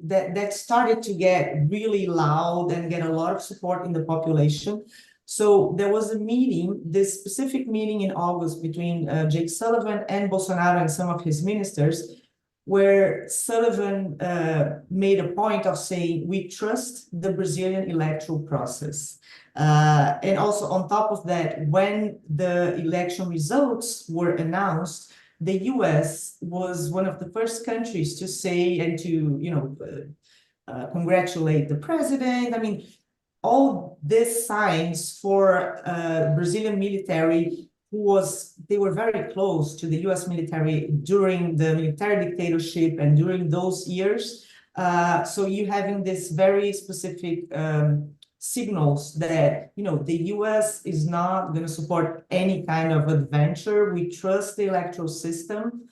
that started to get really loud and get a lot of support in the population. So there was a meeting, this specific meeting in August between Jake Sullivan and Bolsonaro and some of his ministers, where Sullivan made a point of saying, we trust the Brazilian electoral process. And also on top of that, when the election results were announced, the US was one of the first countries to say and to, congratulate the president. I mean, all these signs for Brazilian military they were very close to the US military during the military dictatorship and during those years. So you having this very specific signals that, the US is not going to support any kind of adventure. We trust the electoral system.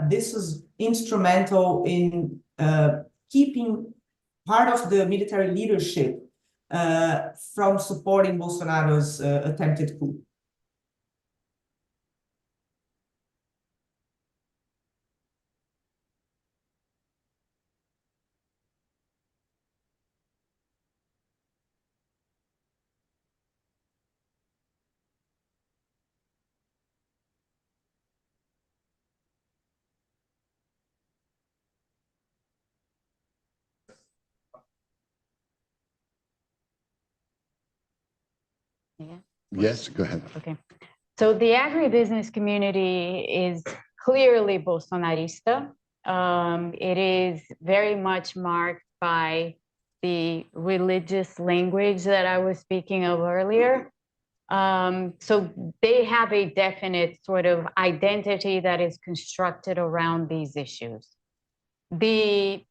This was instrumental in keeping part of the military leadership from supporting Bolsonaro's attempted coup. Yeah. Yes, go ahead. Okay. So the agribusiness community is clearly Bolsonarista. It is very much marked by the religious language that I was speaking of earlier. So they have a definite sort of identity that is constructed around these issues. The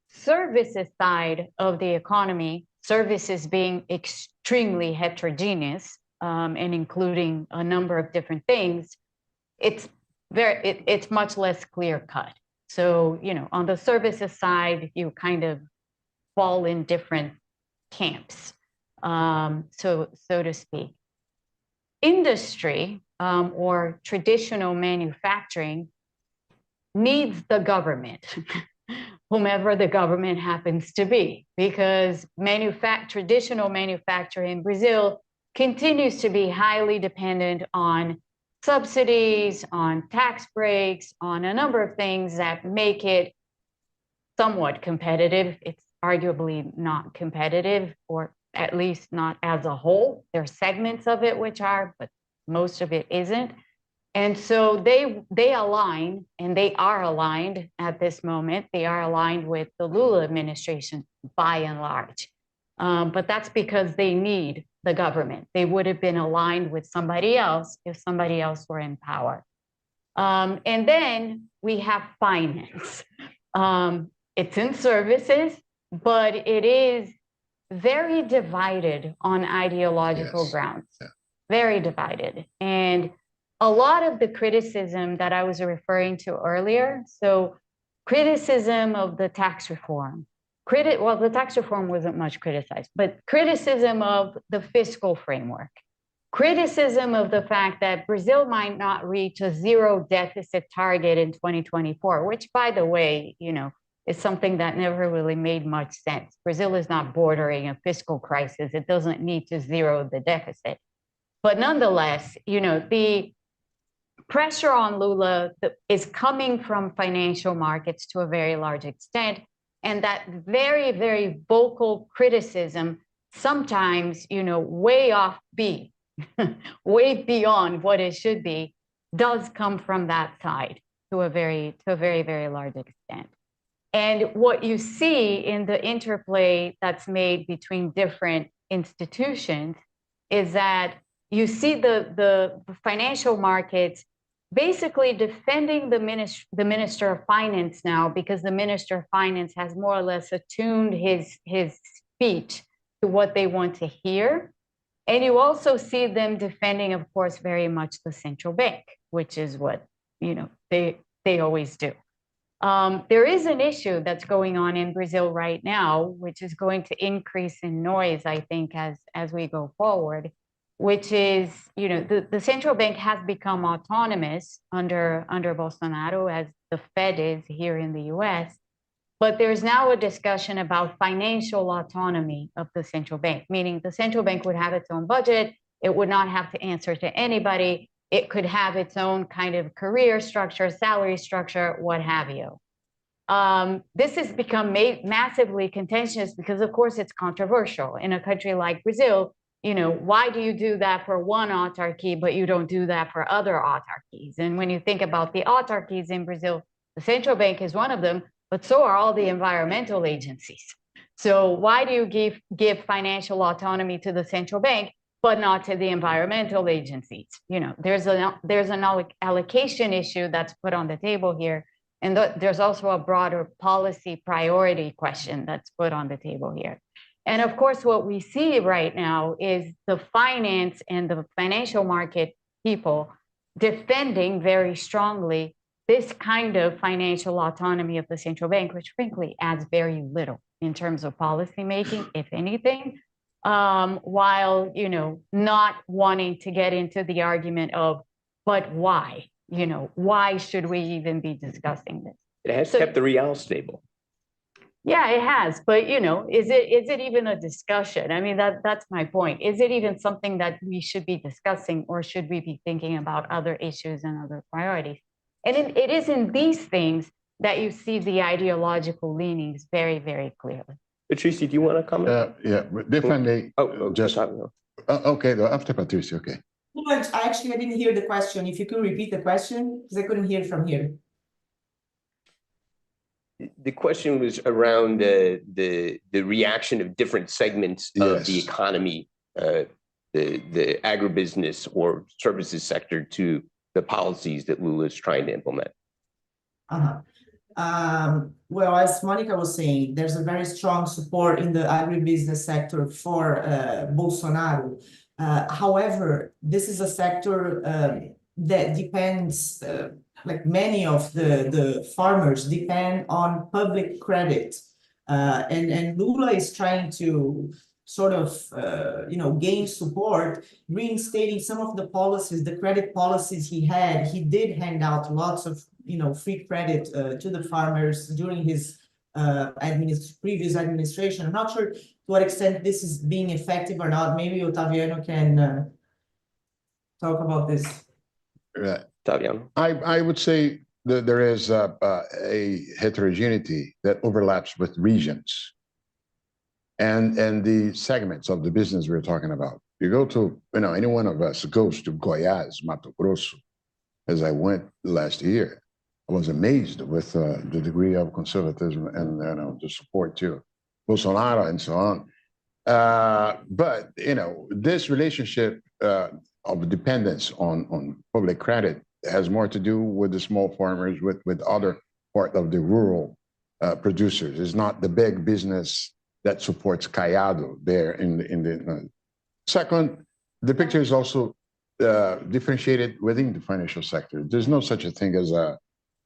services side of the economy, services being extremely heterogeneous, and including a number of different things, it's much less clear cut. So, on the services side, you kind of fall in different camps, so to speak. Industry, or traditional manufacturing, needs the government, whomever the government happens to be, because traditional manufacturing in Brazil continues to be highly dependent on subsidies, on tax breaks, on a number of things that make it somewhat competitive. It's arguably not competitive, or at least not as a whole. There are segments of it which are, but most of it isn't. And so they align, and they are aligned at this moment. They are aligned with the Lula administration by and large. But that's because they need the government. They would have been aligned with somebody else if somebody else were in power. And then we have finance. It's in services, but it is very divided on ideological grounds. Yeah. Very divided. And a lot of the criticism that I was referring to earlier, so criticism of the tax reform, well, the tax reform wasn't much criticized, but criticism of the fiscal framework, criticism of the fact that Brazil might not reach a zero deficit target in 2024, which, by the way, is something that never really made much sense. Brazil is not bordering a fiscal crisis. It doesn't need to zero the deficit. But nonetheless, the pressure on Lula is coming from financial markets to a very large extent. And that very, very vocal criticism, sometimes, way off beat, way beyond what it should be, does come from that side to a very, very large extent. And what you see in the interplay that's made between different institutions is that you see the financial markets basically defending the Minister of Finance now, because the Minister of Finance has more or less attuned his speech to what they want to hear. And you also see them defending, of course, very much the central bank, which is what, you know, they always do. There is an issue that's going on in Brazil right now, which is going to increase in noise, I think, as we go forward, which is, you know, the central bank has become autonomous under Bolsonaro, as the Fed is here in the US. But there's now a discussion about financial autonomy of the central bank, meaning the central bank would have its own budget. It would not have to answer to anybody. It could have its own kind of career structure, salary structure, what have you. This has become massively contentious because, of course, it's controversial. In a country like Brazil, you know, why do you do that for one autarky, but you don't do that for other autarkies? And when you think about the autarkies in Brazil, the central bank is one of them, but so are all the environmental agencies. So why do you give financial autonomy to the central bank, but not to the environmental agencies? You know, there's an allocation issue that's put on the table here. And there's also a broader policy priority question that's put on the table here. And of course, what we see right now is the finance and the financial market people defending very strongly this kind of financial autonomy of the central bank, which frankly adds very little in terms of policy making, if anything, while, you know, not wanting to get into the argument of, but why? You know, why should we even be discussing this? It has kept the real stable. Yeah, it has. But, you know, is it even a discussion? I mean, that's my point. Is it even something that we should be discussing, or should we be thinking about other issues and other priorities? And it is in these things that you see the ideological leanings very, very clearly. Patricia, do you want to comment? Yeah, definitely. Just Okay, after Patricia, okay. I didn't hear the question. If you could repeat the question, because I couldn't hear it from here. The question was around the reaction of different segments of the economy, the agribusiness or services sector, to the policies that Lula is trying to implement. Well, as Monica was saying, there's a very strong support in the agribusiness sector for Bolsonaro. However, this is a sector that depends, like many of the farmers depend on public credit. And Lula is trying to sort of, gain support, reinstating some of the policies, the credit policies he had. He did hand out lots of, free credit to the farmers during his previous administration. I'm not sure to what extent this is being effective or not. Maybe Otaviano can talk about this. Otaviano? I would say that there is a heterogeneity that overlaps with regions and the segments of the business we're talking about. You go to, any one of us goes to Goiás, Mato Grosso, as I went last year. I was amazed with the degree of conservatism and the support to Bolsonaro and so on. But this relationship of dependence on public credit has more to do with the small farmers, with other part of the rural producers. It's not the big business that supports Caiado there in the second. The picture is also differentiated within the financial sector. There's no such a thing as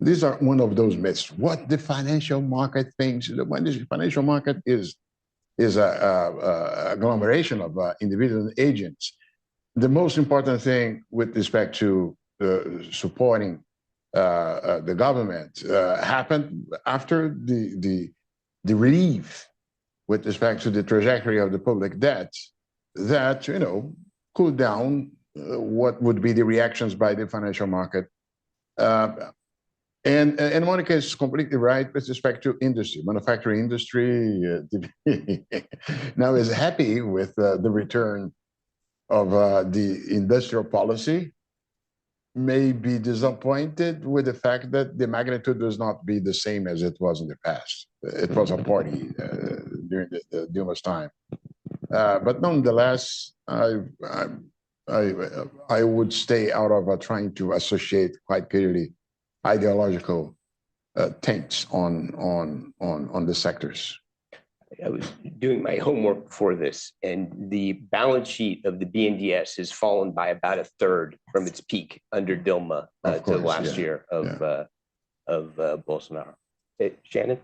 these are one of those myths. What the financial market thinks, when the financial market is a agglomeration of individual agents. The most important thing with respect to supporting the government happened after the relief with respect to the trajectory of the public debt that, cooled down what would be the reactions by the financial market. And Monica is completely right with respect to industry. Manufacturing industry now is happy with the return of the industrial policy, may be disappointed with the fact that the magnitude does not be the same as it was in the past. It was a party during the Dilma's time. But nonetheless, I I would stay out of trying to associate quite clearly ideological taints on the sectors. I was doing my homework for this, and the balance sheet of the BNDES has fallen by about a third from its peak under Dilma Of to course, last yeah, year of Bolsonaro. Shannon?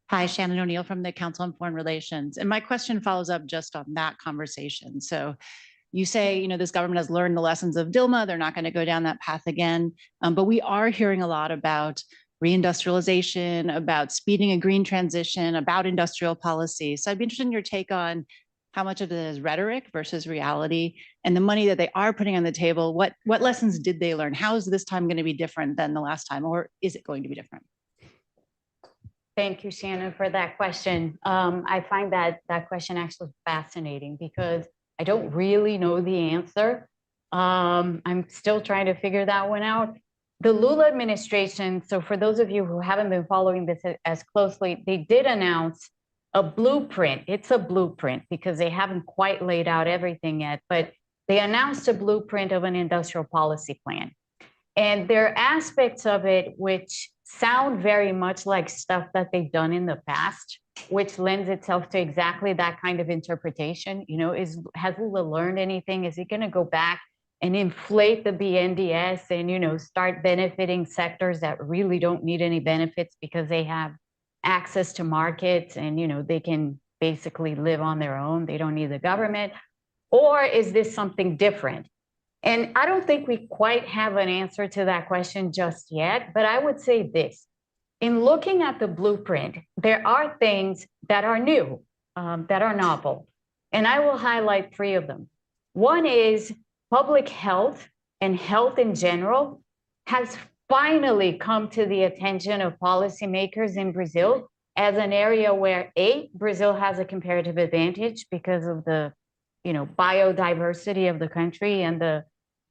Hi, Shannon O'Neill from the Council on Foreign Relations. And my question follows up just on that conversation. So you say, you know, this government has learned the lessons of Dilma. They're not going to go down that path again. But we are hearing a lot about reindustrialization, about speeding a green transition, about industrial policy. So I'd be interested in your take on how much of it is rhetoric versus reality, and the money that they are putting on the table. What lessons did they learn? How is this time going to be different than the last time, or is it going to be different? Thank you, Shannon, for that question. I find that question actually fascinating because I don't really know the answer. I'm still trying to figure that one out. The Lula administration, so for those of you who haven't been following this as closely, they did announce a blueprint. It's a blueprint because they haven't quite laid out everything yet, but they announced a blueprint of an industrial policy plan. And there are aspects of it which sound very much like stuff that they've done in the past, which lends itself to exactly that kind of interpretation. You know, has Lula learned anything? Is he going to go back and inflate the BNDES and, you know, start benefiting sectors that really don't need any benefits because they have access to markets and, you know, they can basically live on their own. They don't need the government. Or is this something different? And I don't think we quite have an answer to that question just yet, but I would say this. In looking at the blueprint, there are things that are new, that are novel, and I will highlight three of them. One is public health and health in general has finally come to the attention of policymakers in Brazil as an area where Brazil has a comparative advantage because of the, you know, biodiversity of the country and the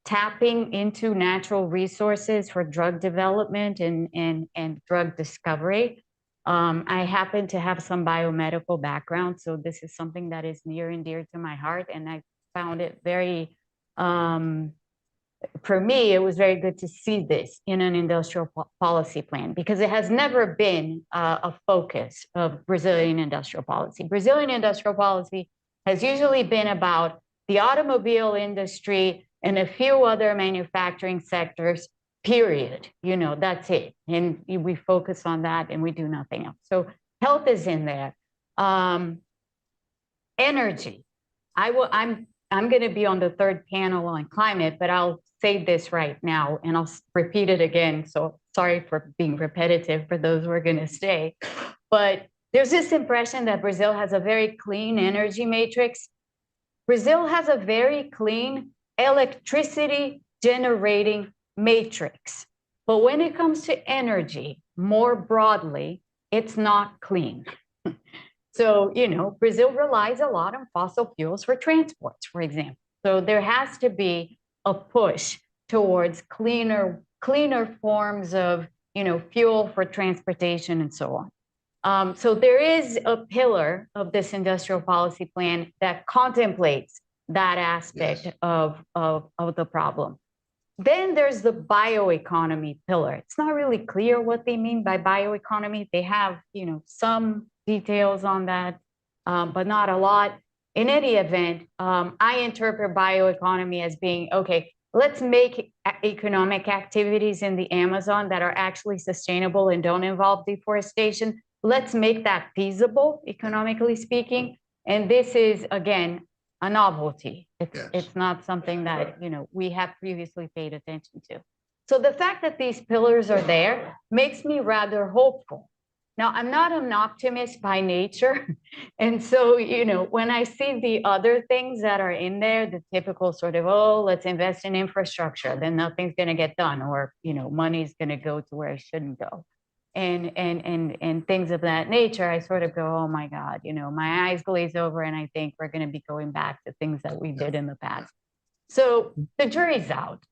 tapping into natural resources for drug development and drug discovery. I happen to have some biomedical background, so this is something that is near and dear to my heart, and I found it very, for me, it was very good to see this in an industrial policy plan because it has never been a focus of Brazilian industrial policy. Brazilian industrial policy has usually been about the automobile industry and a few other manufacturing sectors, period. You know, that's it. And we focus on that and we do nothing else. So health is in there. Energy. I'm going to be on the third panel on climate, but I'll say this right now and I'll repeat it again. So sorry for being repetitive for those who are going to stay. But there's this impression that Brazil has a very clean energy matrix. Brazil has a very clean electricity generating matrix. But when it comes to energy, more broadly, it's not clean. So, you know, Brazil relies a lot on fossil fuels for transports, for example. So there has to be a push towards cleaner forms of, you know, fuel for transportation and so on. So there is a pillar of this industrial policy plan that contemplates that aspect of the problem. Then there's the bioeconomy pillar. It's not really clear what they mean by bioeconomy. They have, you know, some details on that, but not a lot. In any event, I interpret bioeconomy as being, okay, let's make economic activities in the Amazon that are actually sustainable and don't involve deforestation. Let's make that feasible, economically speaking. And this is, again, a novelty. It's not something that, you know, we have previously paid attention to. So the fact that these pillars are there makes me rather hopeful. Now, I'm not an optimist by nature. And so, you know, when I see the other things that are in there, the typical sort of, oh, let's invest in infrastructure, then nothing's going to get done, or, you know, money's going to go to where it shouldn't go. And things of that nature, I sort of go, oh my God, you know, my eyes glaze over and I think we're going to be going back to things that we did in the past. So the jury's out,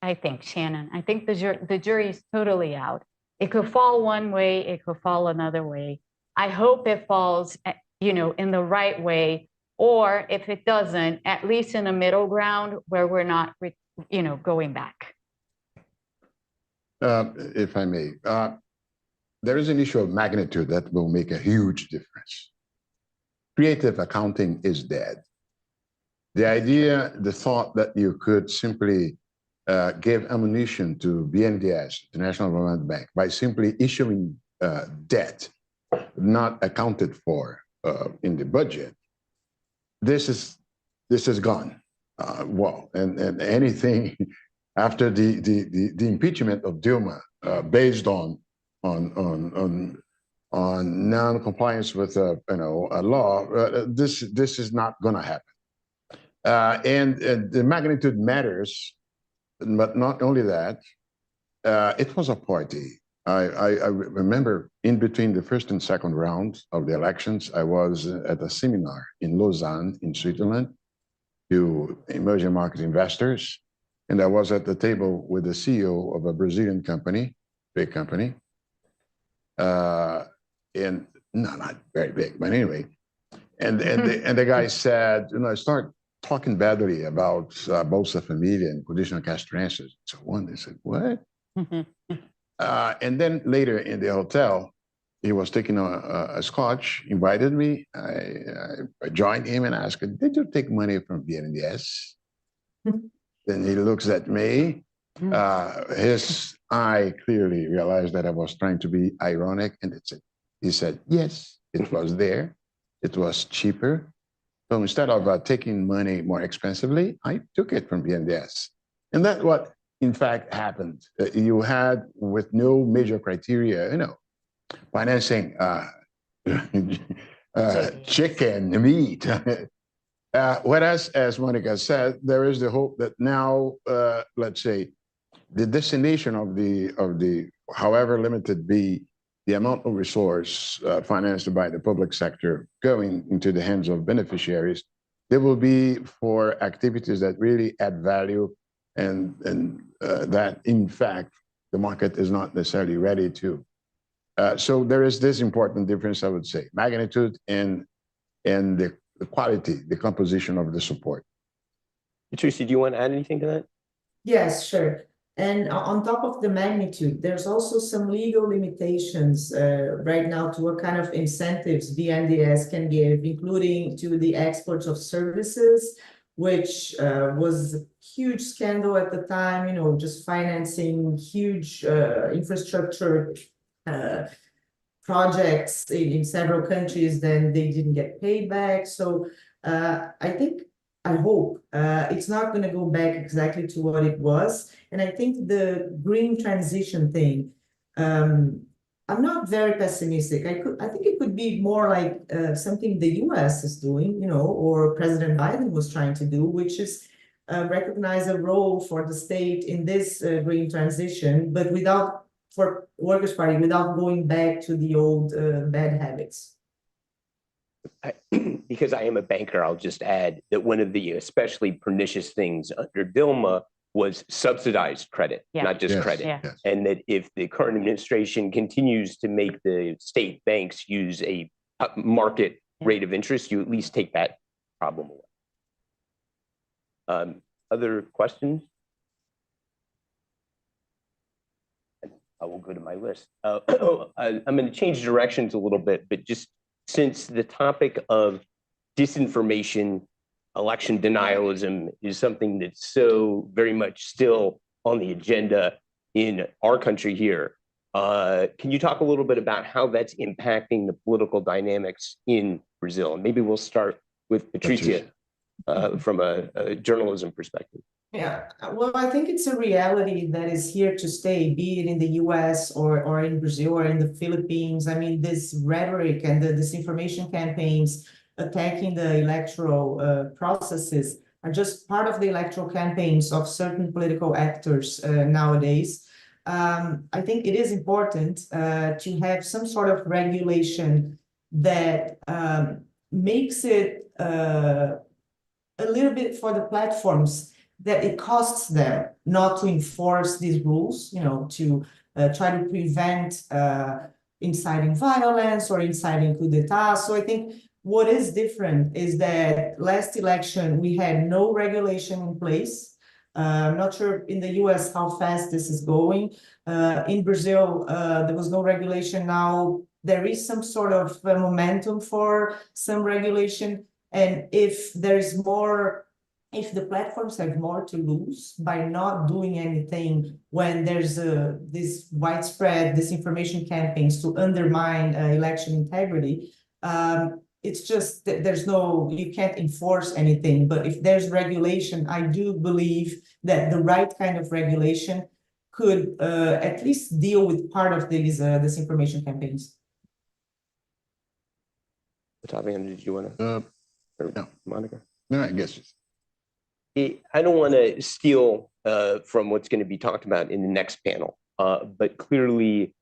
I think, Shannon. I think the jury's totally out. It could fall one way, it could fall another way. I hope it falls, you know, in the right way, Or if it doesn't, at least in a middle ground where we're not, going back. If I may, there is an issue of magnitude that will make a huge difference. Creative accounting is dead. The thought that you could simply give ammunition to BNDES, the National Development Bank, by simply issuing debt not accounted for in the budget, this is gone. And anything after the impeachment of Dilma based on non-compliance with a law, this is not going to happen. And the magnitude matters, but not only that, it was a party. I remember in between the first and second round of the elections, I was at a seminar in Lausanne, in Switzerland, to emerging market investors. And I was at the table with the CEO of a Brazilian company, big company. And no, not very big, but anyway. And the guy said, start talking badly about Bolsa Familia and conditional cash transfers and so on. They said, what? And then later in the hotel, he was taking a scotch, invited me. I joined him and asked him, did you take money from BNDES? Then he looks at me. His eye clearly realized that I was trying to be ironic. And he said, yes, it was there. It was cheaper. So instead of taking money more expensively, I took it from BNDES. And that's what, in fact, happened. You had, with no major criteria, financing chicken, meat. Whereas, as Monica said, there is the hope that now, let's say, the destination of the however limited be the amount of resource financed by the public sector going into the hands of beneficiaries, they will be for activities that really add value and that, in fact, the market is not necessarily ready to. So there is this important difference, I would say, magnitude and the quality, the composition of the support. Patricia, do you want to add anything to that? Yes, sure. And on top of the magnitude, there's also some legal limitations right now to what kind of incentives BNDES can give, including to the exports of services, which was a huge scandal at the time, just financing huge infrastructure projects in several countries, then they didn't get paid back. So I hope it's not going to go back exactly to what it was. And I think the green transition thing, I'm not very pessimistic. I think it could be more like something the US is doing, or President Biden was trying to do, which is recognize a role for the state in this green transition, but for Workers' Party, without going back to the old bad habits. Because I am a banker, I'll just add that one of the especially pernicious things under Dilma was subsidized credit, not just credit. Yeah. Yes. And that if the current administration continues to make the state banks use a market rate of interest, you at least take that problem away. Other questions? I will go to my list. I'm going to change directions a little bit, but just since the topic of disinformation, election denialism is something that's so very much still on the agenda in our country here, can you talk a little bit about how that's impacting the political dynamics in Brazil? And maybe we'll start with Patricia from a journalism perspective. Yeah, well, I think it's a reality that is here to stay, be it in the US or in Brazil or in the Philippines. I mean, this rhetoric and the disinformation campaigns attacking the electoral processes are just part of the electoral campaigns of certain political actors nowadays. I think it is important to have some sort of regulation that makes it a little bit for the platforms that it costs them not to enforce these rules, to try to prevent inciting violence or inciting coup d'etat. So I think What is different is that last election, we had no regulation in place. I'm not sure in the US how fast this is going. In Brazil, there was no regulation. Now there is some sort of momentum for some regulation. And if there is more, if the platforms have more to lose by not doing anything when there's this widespread disinformation campaigns to undermine election integrity, it's just that there's no, you can't enforce anything. But if there's regulation, I do believe that the right kind of regulation could at least deal with part of these disinformation campaigns. Ottaviano, did you want to? No. Monica? No, I guess. I don't want to steal from what's going to be talked about in the next panel, but clearly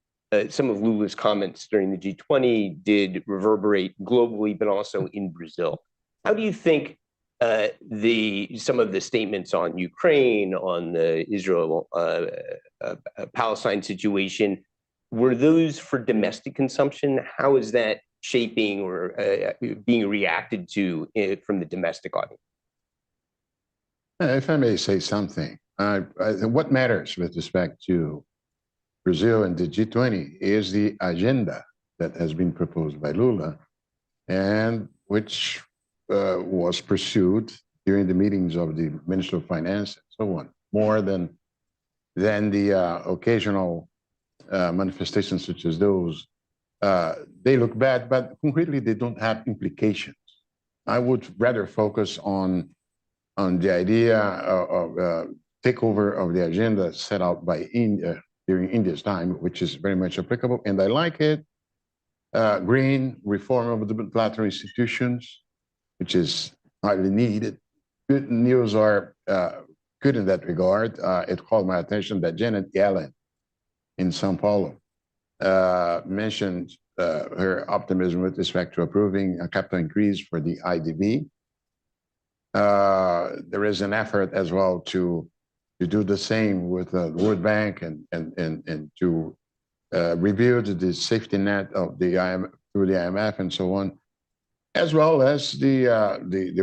some of Lula's comments during the G20 did reverberate globally, but also in Brazil. How do you think some of the statements on Ukraine, on the Israel-Palestine situation, were those for domestic consumption? How is that shaping or being reacted to from the domestic audience? If I may say something, what matters with respect to Brazil and the G20 is the agenda that has been proposed by Lula and which was pursued during the meetings of the Minister of Finance and so on, more than the occasional manifestations such as those. They look bad, but concretely they don't have implications. I would rather focus on the idea of takeover of the agenda set out by India during India's time, which is very much applicable, and I like it. Green reform of the multilateral institutions, which is highly needed. Good news are good in that regard. It called my attention that Janet Yellen in Sao Paulo mentioned her optimism with respect to approving a capital increase for the IDB. There is an effort as well to do the same with the World Bank and to rebuild the safety net of the IMF through the IMF and so on, as well as the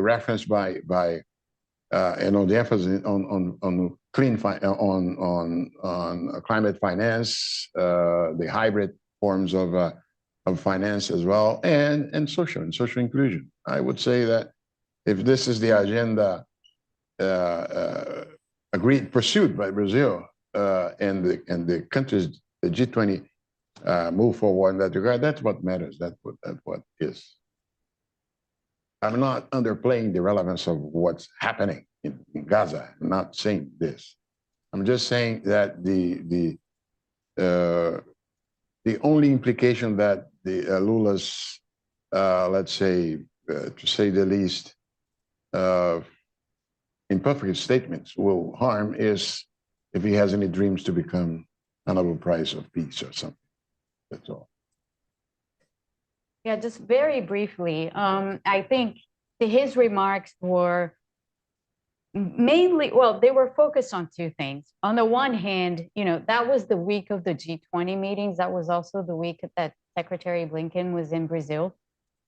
reference by the emphasis on clean on climate finance, the hybrid forms of finance as well, and social inclusion. I would say that if this is the agenda pursued by Brazil and the countries, the G20 move forward in that regard, that's what matters. That's what is. I'm not underplaying the relevance of what's happening in Gaza. I'm not saying this. I'm just saying that the only implication that the Lula's, let's say, to say the least, imperfect statements will harm is if he has any dreams to become a Nobel Prize of Peace or something. That's all. Yeah, just very briefly, I think his remarks were mainly, well, they were focused on two things. On the one hand, that was the week of the G20 meetings. That was also the week that Secretary Blinken was in Brazil.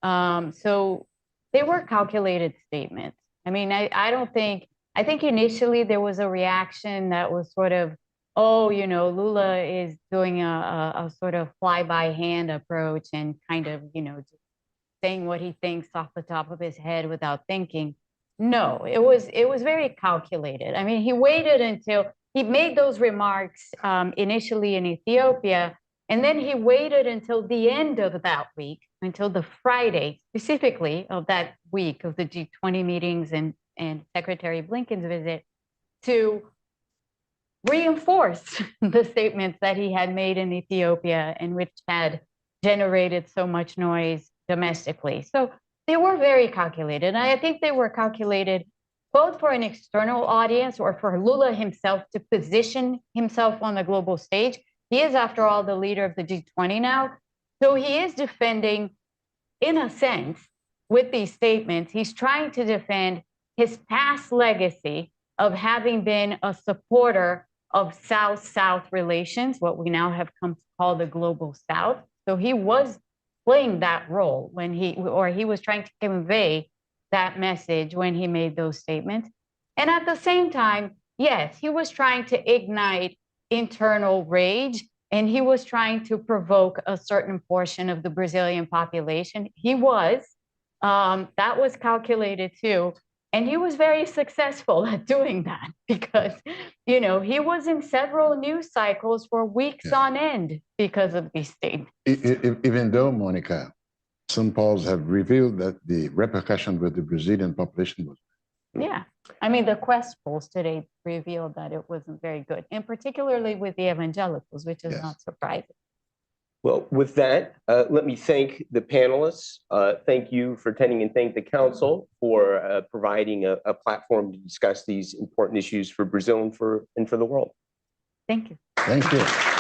So they were calculated statements. I mean, I think initially there was a reaction that was sort of, oh, Lula is doing a sort of fly-by-hand approach and kind of, just saying what he thinks off the top of his head without thinking. No, it was very calculated. I mean, he waited until he made those remarks initially in Ethiopia, and then he waited until the end of that week, until the Friday specifically of that week of the G20 meetings and Secretary Blinken's visit to reinforce the statements that he had made in Ethiopia and which had generated so much noise domestically. So they were very calculated. And I think they were calculated both for an external audience or for Lula himself to position himself on the global stage. He is, after all, the leader of the G20 now. So he is defending, in a sense, with these statements, he's trying to defend his past legacy of having been a supporter of South-South relations, what we now have come to call the global South. So he was playing that role when he was trying to convey that message when he made those statements. And at the same time, yes, he was trying to ignite internal rage, and he was trying to provoke a certain portion of the Brazilian population. He was, that was calculated too. And he was very successful at doing that because, you know, he was in several news cycles for weeks on end because of these statements. Even though, Monica, some polls have revealed that the repercussion with the Brazilian population was. Yeah, I mean, the Quest polls today revealed that it wasn't very good, and particularly with the evangelicals, which is not surprising. Well, with that, let me thank the panelists. Thank you for attending and thank the council for providing a platform to discuss these important issues for Brazil and for the world. Thank you. Thank you.